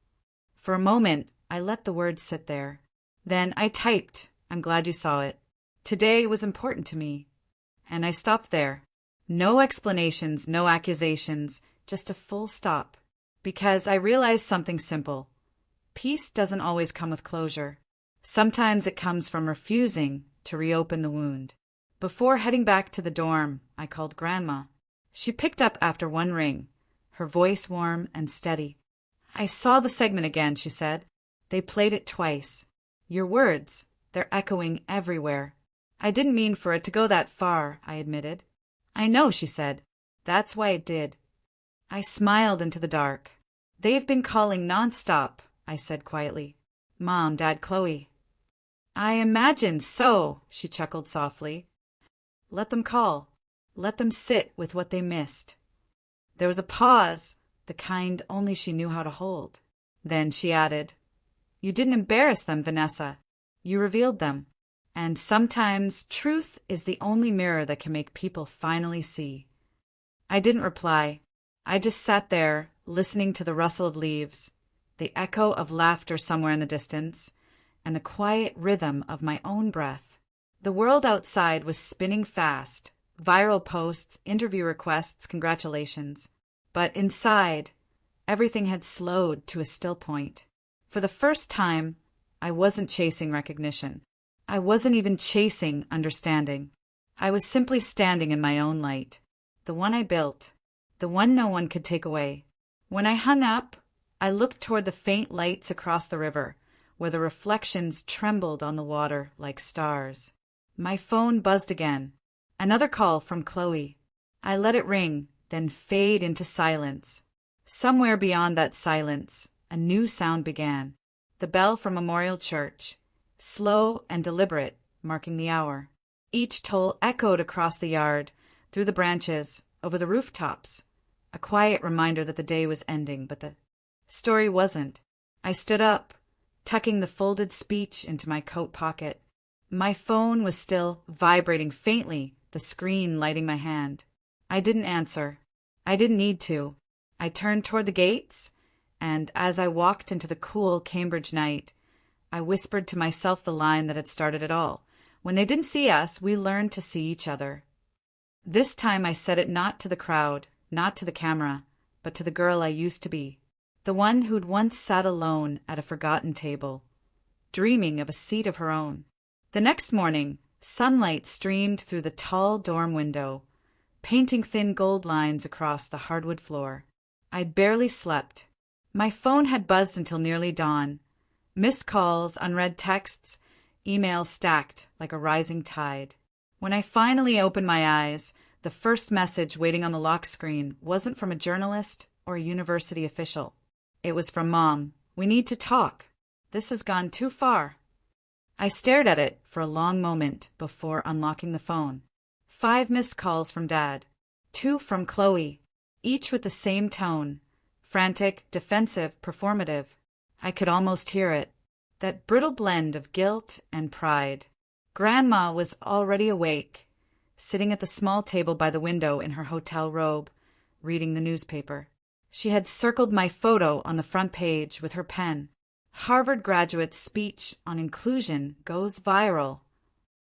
For a moment, I let the words sit there. Then I typed, "I'm glad you saw it. Today was important to me." And I stopped there. No explanations, no accusations, just a full stop. Because I realized something simple. Peace doesn't always come with closure. Sometimes it comes from refusing to reopen the wound. Before heading back to the dorm, I called Grandma. She picked up after one ring, her voice warm and steady. "I saw the segment again," she said. "They played it twice. Your words, they're echoing everywhere." "I didn't mean for it to go that far," I admitted. "I know," she said. "That's why it did." I smiled into the dark. "They've been calling nonstop," I said quietly. "Mom, Dad, Chloe." "I imagined so," she chuckled softly. "Let them call. Let them sit with what they missed." There was a pause, the kind only she knew how to hold. Then she added, "You didn't embarrass them, Vanessa. You revealed them. And sometimes truth is the only mirror that can make people finally see." I didn't reply. I just sat there, listening to the rustle of leaves, the echo of laughter somewhere in the distance, and the quiet rhythm of my own breath. The world outside was spinning fast. Viral posts, interview requests, congratulations. But inside, everything had slowed to a still point. For the first time, I wasn't chasing recognition. I wasn't even chasing understanding. I was simply standing in my own light, the one I built, the one no one could take away. When I hung up, I looked toward the faint lights across the river, where the reflections trembled on the water like stars. My phone buzzed again. Another call from Chloe. I let it ring, then fade into silence. Somewhere beyond that silence, a new sound began. The bell from Memorial Church, slow and deliberate, marking the hour. Each toll echoed across the yard, through the branches, over the rooftops. A quiet reminder that the day was ending, but the story wasn't. I stood up, tucking the folded speech into my coat pocket. My phone was still vibrating faintly, the screen lighting my hand. I didn't answer. I didn't need to. I turned toward the gates, and as I walked into the cool Cambridge night, I whispered to myself the line that had started it all. When they didn't see us, we learned to see each other. This time I said it not to the crowd, not to the camera, but to the girl I used to be. The one who'd once sat alone at a forgotten table, dreaming of a seat of her own. The next morning, sunlight streamed through the tall dorm window, painting thin gold lines across the hardwood floor. I'd barely slept. My phone had buzzed until nearly dawn. Missed calls, unread texts, emails stacked like a rising tide. When I finally opened my eyes, the first message waiting on the lock screen wasn't from a journalist or a university official. It was from Mom. "We need to talk. This has gone too far." I stared at it for a long moment before unlocking the phone. 5 missed calls from Dad, 2 from Chloe, each with the same tone, frantic, defensive, performative. I could almost hear it, that brittle blend of guilt and pride. Grandma was already awake, sitting at the small table by the window in her hotel robe, reading the newspaper. She had circled my photo on the front page with her pen. "Harvard graduate's speech on inclusion goes viral."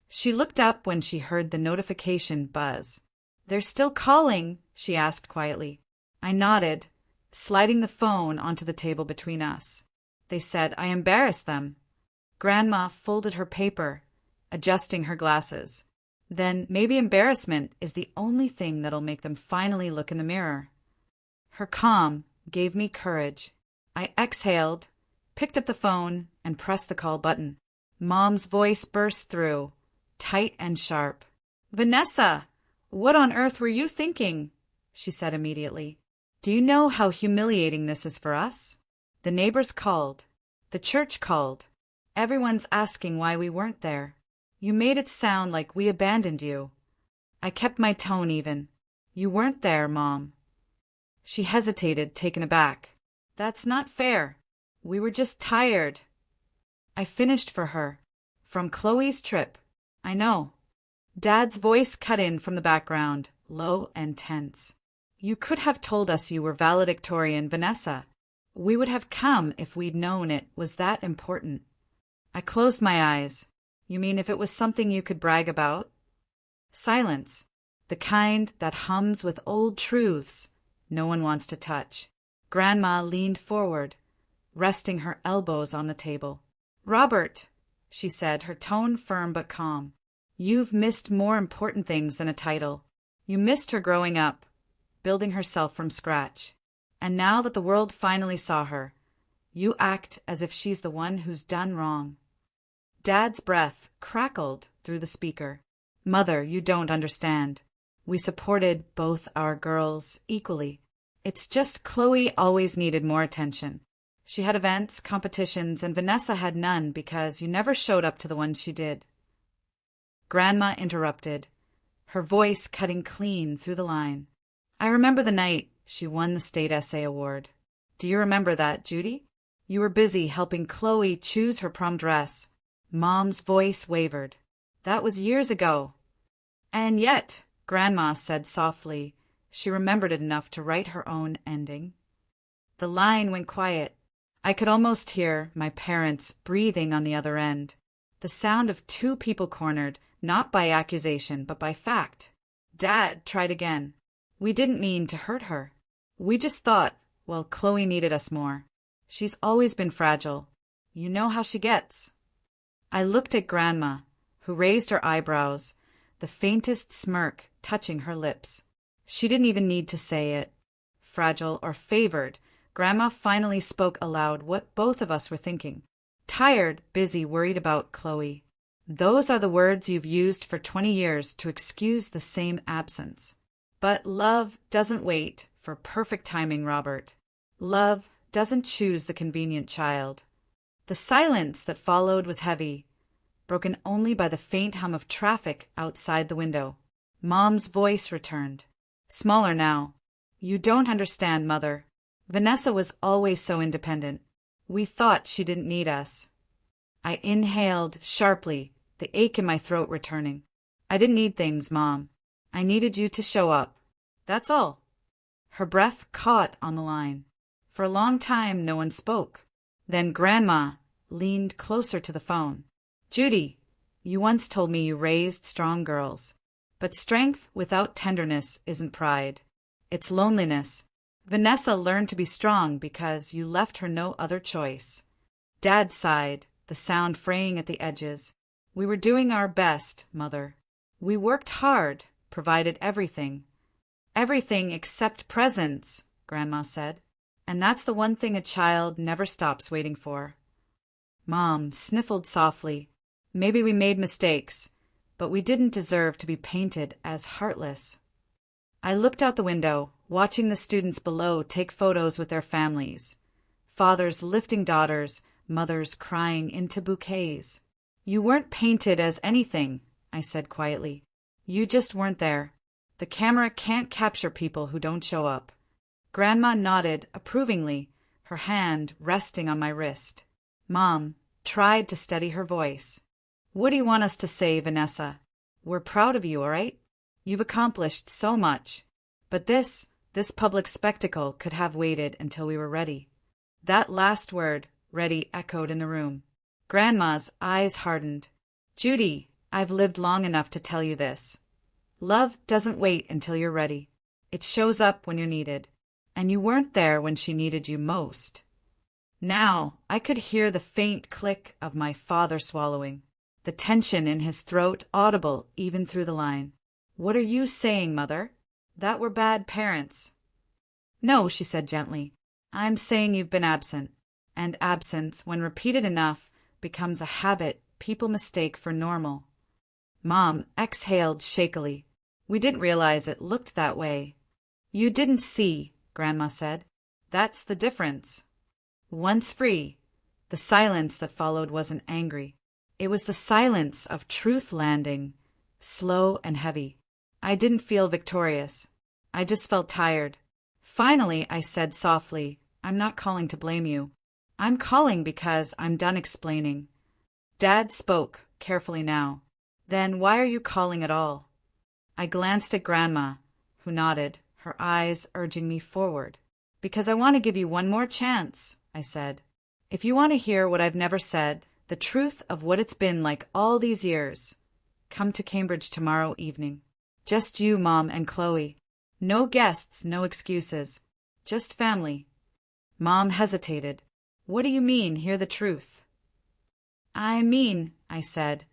She looked up when she heard the notification buzz. "They're still calling?" she asked quietly. I nodded, sliding the phone onto the table between us. They said I embarrassed them. Grandma folded her paper, adjusting her glasses. "Then maybe embarrassment is the only thing that'll make them finally look in the mirror." Her calm gave me courage. I exhaled, picked up the phone, and pressed the call button. Mom's voice burst through, tight and sharp. "Vanessa, what on earth were you thinking?" she said immediately. "Do you know how humiliating this is for us? The neighbors called. The church called. Everyone's asking why we weren't there. You made it sound like we abandoned you." I kept my tone even. "You weren't there, Mom." She hesitated, taken aback. "That's not fair. We were just tired." I finished for her. "From Chloe's trip." "I know." Dad's voice cut in from the background, low and tense. "You could have told us you were valedictorian, Vanessa. We would have come if we'd known it was that important." I closed my eyes. "You mean if it was something you could brag about?" Silence. The kind that hums with old truths no one wants to touch. Grandma leaned forward, resting her elbows on the table. "Robert," she said, her tone firm but calm, You've missed more important things than a title. You missed her growing up, building herself from scratch. And now that the world finally saw her, you act as if she's the one who's done wrong." Dad's breath crackled through the speaker. "Mother, you don't understand. We supported both our girls equally. It's just Chloe always needed more attention. She had events, competitions, and Vanessa had none because you never showed up to the ones she did." Grandma interrupted, her voice cutting clean through the line. "I remember the night she won the state essay award. Do you remember that, Judy? You were busy helping Chloe choose her prom dress." Mom's voice wavered. "That was years ago." "And yet," Grandma said softly, she remembered it enough to write her own ending. The line went quiet. I could almost hear my parents breathing on the other end. The sound of two people cornered, not by accusation, but by fact. Dad tried again. "We didn't mean to hurt her. We just thought, well, Chloe needed us more. She's always been fragile. You know how she gets." I looked at Grandma, who raised her eyebrows, the faintest smirk touching her lips. She didn't even need to say it. Fragile or favored, Grandma finally spoke aloud what both of us were thinking. "Tired, busy, worried about Chloe. Those are the words you've used for 20 years to excuse the same absence. But love doesn't wait for perfect timing, Robert. Love doesn't choose the convenient child." The silence that followed was heavy, broken only by the faint hum of traffic outside the window. Mom's voice returned, smaller now. "You don't understand, Mother. Vanessa was always so independent. We thought she didn't need us." I inhaled sharply, the ache in my throat returning. "I didn't need things, Mom. I needed you to show up. That's all." Her breath caught on the line. For a long time, no one spoke. Then Grandma leaned closer to the phone. "Judy, you once told me you raised strong girls. But strength without tenderness isn't pride. It's loneliness. Vanessa learned to be strong because you left her no other choice." Dad sighed, the sound fraying at the edges. "We were doing our best, Mother. We worked hard, provided everything." "Everything except presents," Grandma said. "And that's the one thing a child never stops waiting for." Mom sniffled softly. "Maybe we made mistakes, but we didn't deserve to be painted as heartless." I looked out the window, watching the students below take photos with their families. Fathers lifting daughters, mothers crying into bouquets. "You weren't painted as anything," I said quietly. "You just weren't there. The camera can't capture people who don't show up." Grandma nodded approvingly, her hand resting on my wrist. Mom tried to steady her voice. "What do you want us to say, Vanessa? We're proud of you, all right? You've accomplished so much. But this public spectacle could have waited until we were ready." That last word, ready, echoed in the room. Grandma's eyes hardened. "Judy, I've lived long enough to tell you this. Love doesn't wait until you're ready. It shows up when you're needed. And you weren't there when she needed you most." Now I could hear the faint click of my father swallowing, the tension in his throat audible even through the line. "What are you saying, Mother? That we're bad parents?" "No," she said gently. "I'm saying you've been absent. And absence, when repeated enough, becomes a habit people mistake for normal." Mom exhaled shakily. "We didn't realize it looked that way." "You didn't see," Grandma said. "That's the difference." Once free, the silence that followed wasn't angry. It was the silence of truth landing, slow and heavy. I didn't feel victorious. I just felt tired. Finally, I said softly, "I'm not calling to blame you. I'm calling because I'm done explaining." Dad spoke, carefully now. "Then why are you calling at all?" I glanced at Grandma, who nodded, her eyes urging me forward. "Because I want to give you one more chance," I said. "If you want to hear what I've never said, the truth of what it's been like all these years, come to Cambridge tomorrow evening. Just you, Mom, and Chloe. No guests, no excuses. Just family." Mom hesitated. "What do you mean, hear the truth?" "I mean," I said,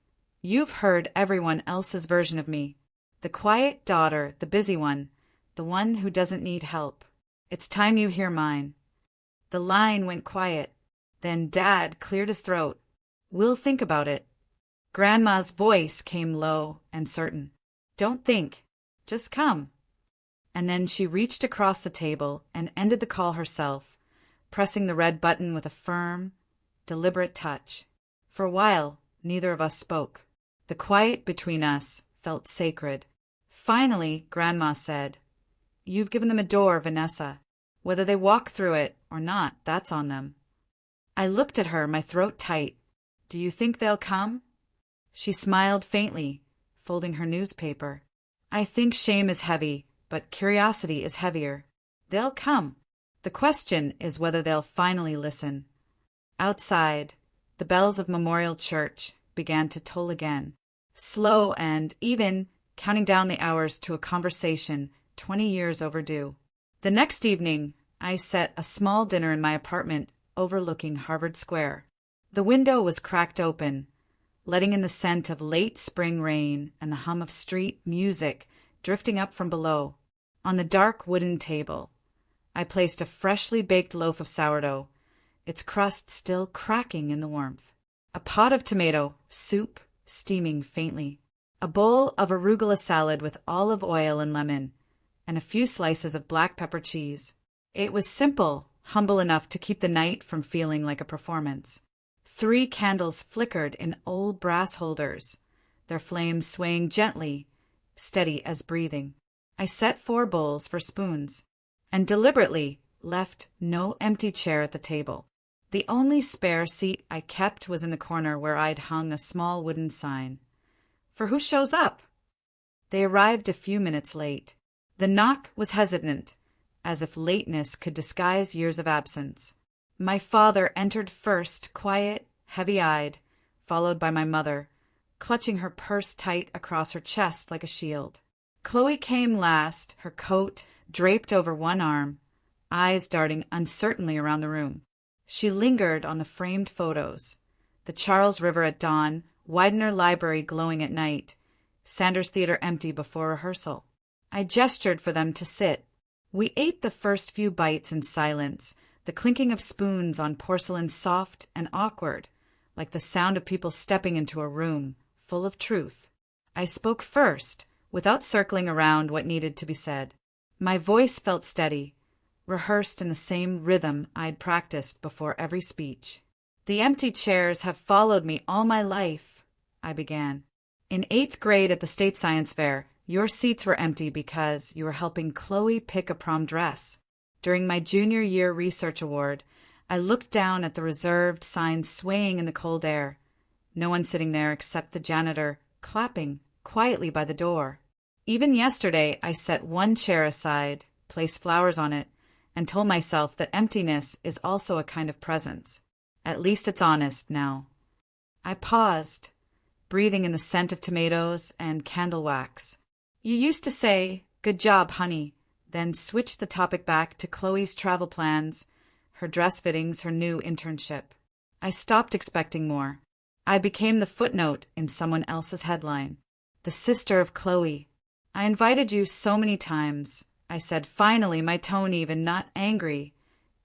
You've heard everyone else's version of me. The quiet daughter, the busy one, the one who doesn't need help. It's time you hear mine." The line went quiet. Then Dad cleared his throat. "We'll think about it." Grandma's voice came low and certain. "Don't think. Just come." And then she reached across the table and ended the call herself, pressing the red button with a firm, deliberate touch. For a while, neither of us spoke. The quiet between us felt sacred. Finally, Grandma said, "You've given them a door, Vanessa. Whether they walk through it or not, that's on them." I looked at her, my throat tight. "Do you think they'll come?" She smiled faintly, folding her newspaper. "I think shame is heavy, but curiosity is heavier. They'll come. The question is whether they'll finally listen." Outside, the bells of Memorial Church began to toll again, slow and even, counting down the hours to a conversation 20 years overdue. The next evening, I set a small dinner in my apartment overlooking Harvard Square. The window was cracked open, letting in the scent of late spring rain and the hum of street music drifting up from below. On the dark wooden table, I placed a freshly baked loaf of sourdough, its crust still cracking in the warmth. A pot of tomato soup steaming faintly. A bowl of arugula salad with olive oil and lemon, and a few slices of black pepper cheese. It was simple, humble enough to keep the night from feeling like a performance. 3 candles flickered in old brass holders, their flames swaying gently, steady as breathing. I set 4 bowls for spoons, and deliberately left no empty chair at the table. The only spare seat I kept was in the corner where I'd hung a small wooden sign. "For who shows up?" They arrived a few minutes late. The knock was hesitant, as if lateness could disguise years of absence. My father entered first, quiet, heavy-eyed, followed by my mother, clutching her purse tight across her chest like a shield. Chloe came last, her coat draped over one arm, eyes darting uncertainly around the room. She lingered on the framed photos, the Charles River at dawn, Widener Library glowing at night, Sanders Theater empty before rehearsal. I gestured for them to sit. We ate the first few bites in silence, the clinking of spoons on porcelain soft and awkward, like the sound of people stepping into a room full of truth. I spoke first, without circling around what needed to be said. My voice felt steady, rehearsed in the same rhythm I'd practiced before every speech. "The empty chairs have followed me all my life," I began. "In 8th grade at the State Science Fair, your seats were empty because you were helping Chloe pick a prom dress. During my junior year research award, I looked down at the reserved signs swaying in the cold air. No one sitting there except the janitor, clapping quietly by the door. Even yesterday, I set 1 chair aside, placed flowers on it, and told myself that emptiness is also a kind of presence. At least it's honest now." I paused, breathing in the scent of tomatoes and candle wax. "You used to say, 'Good job, honey,' then switched the topic back to Chloe's travel plans, her dress fittings, her new internship. I stopped expecting more. I became the footnote in someone else's headline. The sister of Chloe. I invited you so many times," I said finally, my tone even, not angry,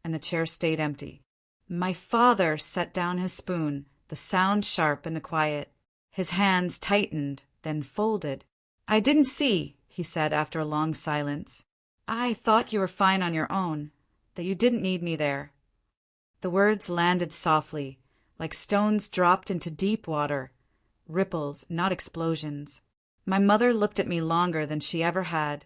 and the chair stayed empty. My father set down his spoon, the sound sharp in the quiet. His hands tightened, then folded. "I didn't see," he said after a long silence. "I thought you were fine on your own, that you didn't need me there." The words landed softly, like stones dropped into deep water, ripples, not explosions. My mother looked at me longer than she ever had,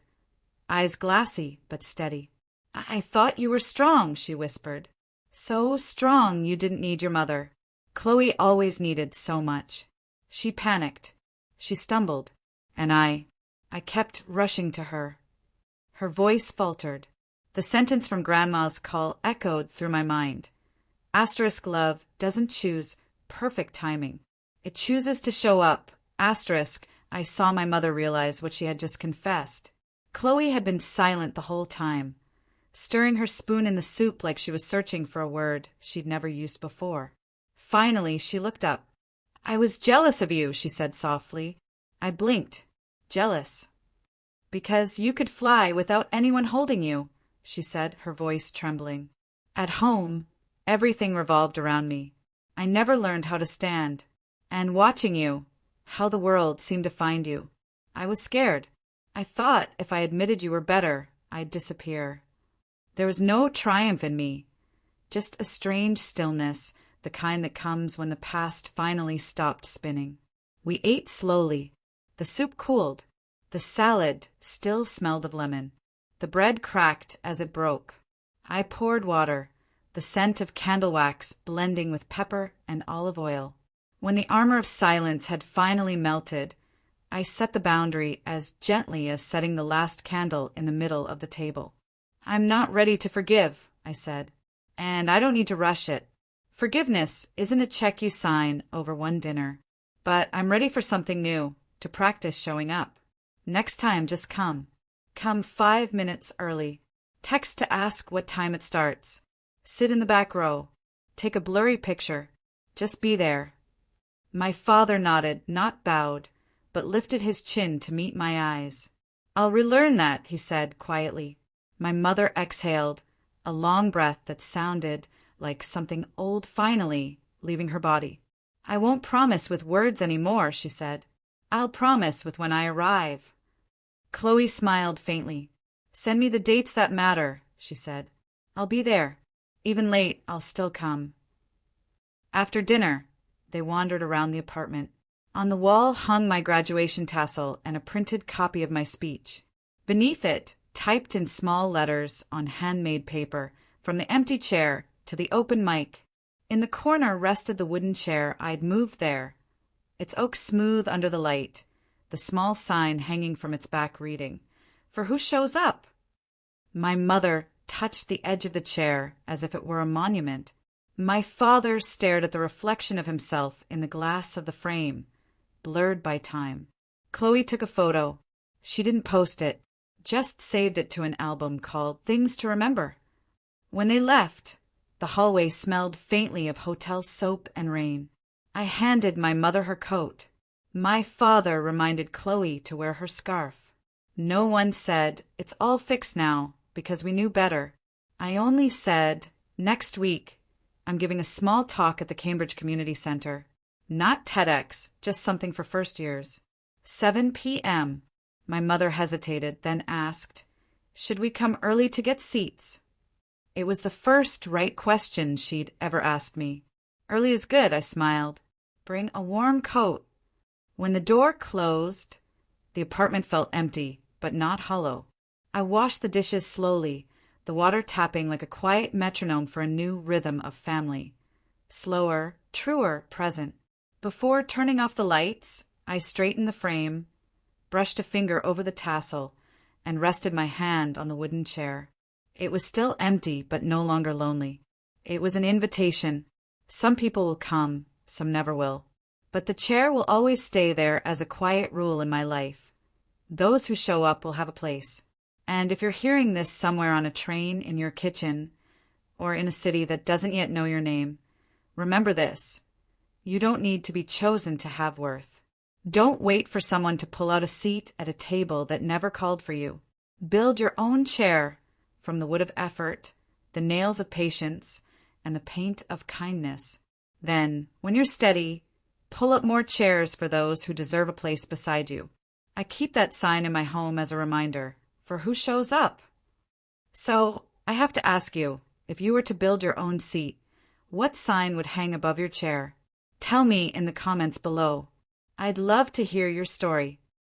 eyes glassy but steady. "I thought you were strong," she whispered. "So strong you didn't need your mother. Chloe always needed so much." She panicked. She stumbled. And I kept rushing to her. Her voice faltered. The sentence from Grandma's call echoed through my mind. Asterisk love doesn't choose perfect timing. It chooses to show up. Asterisk, I saw my mother realize what she had just confessed. Chloe had been silent the whole time, stirring her spoon in the soup like she was searching for a word she'd never used before. Finally, she looked up. I was jealous of you, she said softly. I blinked. Jealous. Because you could fly without anyone holding you, she said, her voice trembling. At home, everything revolved around me. I never learned how to stand. And watching you, how the world seemed to find you. I was scared. I thought if I admitted you were better, I'd disappear. There was no triumph in me, just a strange stillness, the kind that comes when the past finally stopped spinning. We ate slowly. The soup cooled. The salad still smelled of lemon. The bread cracked as it broke. I poured water, the scent of candle wax blending with pepper and olive oil. When the armor of silence had finally melted, I set the boundary as gently as setting the last candle in the middle of the table. I'm not ready to forgive, I said, and I don't need to rush it. Forgiveness isn't a check you sign over one dinner, but I'm ready for something new, to practice showing up. Next time, just come. Come 5 minutes early. Text to ask what time it starts. Sit in the back row. Take a blurry picture. Just be there. My father nodded, not bowed, but lifted his chin to meet my eyes. I'll relearn that, he said quietly. My mother exhaled, a long breath that sounded like something old finally leaving her body. I won't promise with words anymore, she said. I'll promise with when I arrive. Chloe smiled faintly. Send me the dates that matter, she said. I'll be there. Even late, I'll still come. After dinner, they wandered around the apartment. On the wall hung my graduation tassel and a printed copy of my speech. Beneath it, typed in small letters on handmade paper, from the empty chair to the open mic. In the corner rested the wooden chair I'd moved there, its oak smooth under the light, the small sign hanging from its back reading, "For who shows up?" My mother touched the edge of the chair as if it were a monument. My father stared at the reflection of himself in the glass of the frame, blurred by time. Chloe took a photo. She didn't post it, just saved it to an album called Things to Remember. When they left, the hallway smelled faintly of hotel soap and rain. I handed my mother her coat. My father reminded Chloe to wear her scarf. No one said, "It's all fixed now," because we knew better. I only said, "Next week, I'm giving a small talk at the Cambridge Community Center. Not TEDx, just something for first years. 7 p.m. My mother hesitated, then asked, "Should we come early to get seats?" It was the first right question she'd ever asked me. "Early is good," I smiled. "Bring a warm coat." When the door closed, the apartment felt empty, but not hollow. I washed the dishes slowly, the water tapping like a quiet metronome for a new rhythm of family. Slower, truer, present. Before turning off the lights, I straightened the frame, brushed a finger over the tassel, and rested my hand on the wooden chair. It was still empty, but no longer lonely. It was an invitation. Some people will come, some never will. But the chair will always stay there as a quiet rule in my life. Those who show up will have a place. And if you're hearing this somewhere on a train, in your kitchen, or in a city that doesn't yet know your name, remember this. You don't need to be chosen to have worth. Don't wait for someone to pull out a seat at a table that never called for you. Build your own chair from the wood of effort, the nails of patience, and the paint of kindness. Then, when you're steady, pull up more chairs for those who deserve a place beside you. I keep that sign in my home as a reminder, for who shows up? So, I have to ask you, if you were to build your own seat, what sign would hang above your chair? Tell me in the comments below. I'd love to hear your story.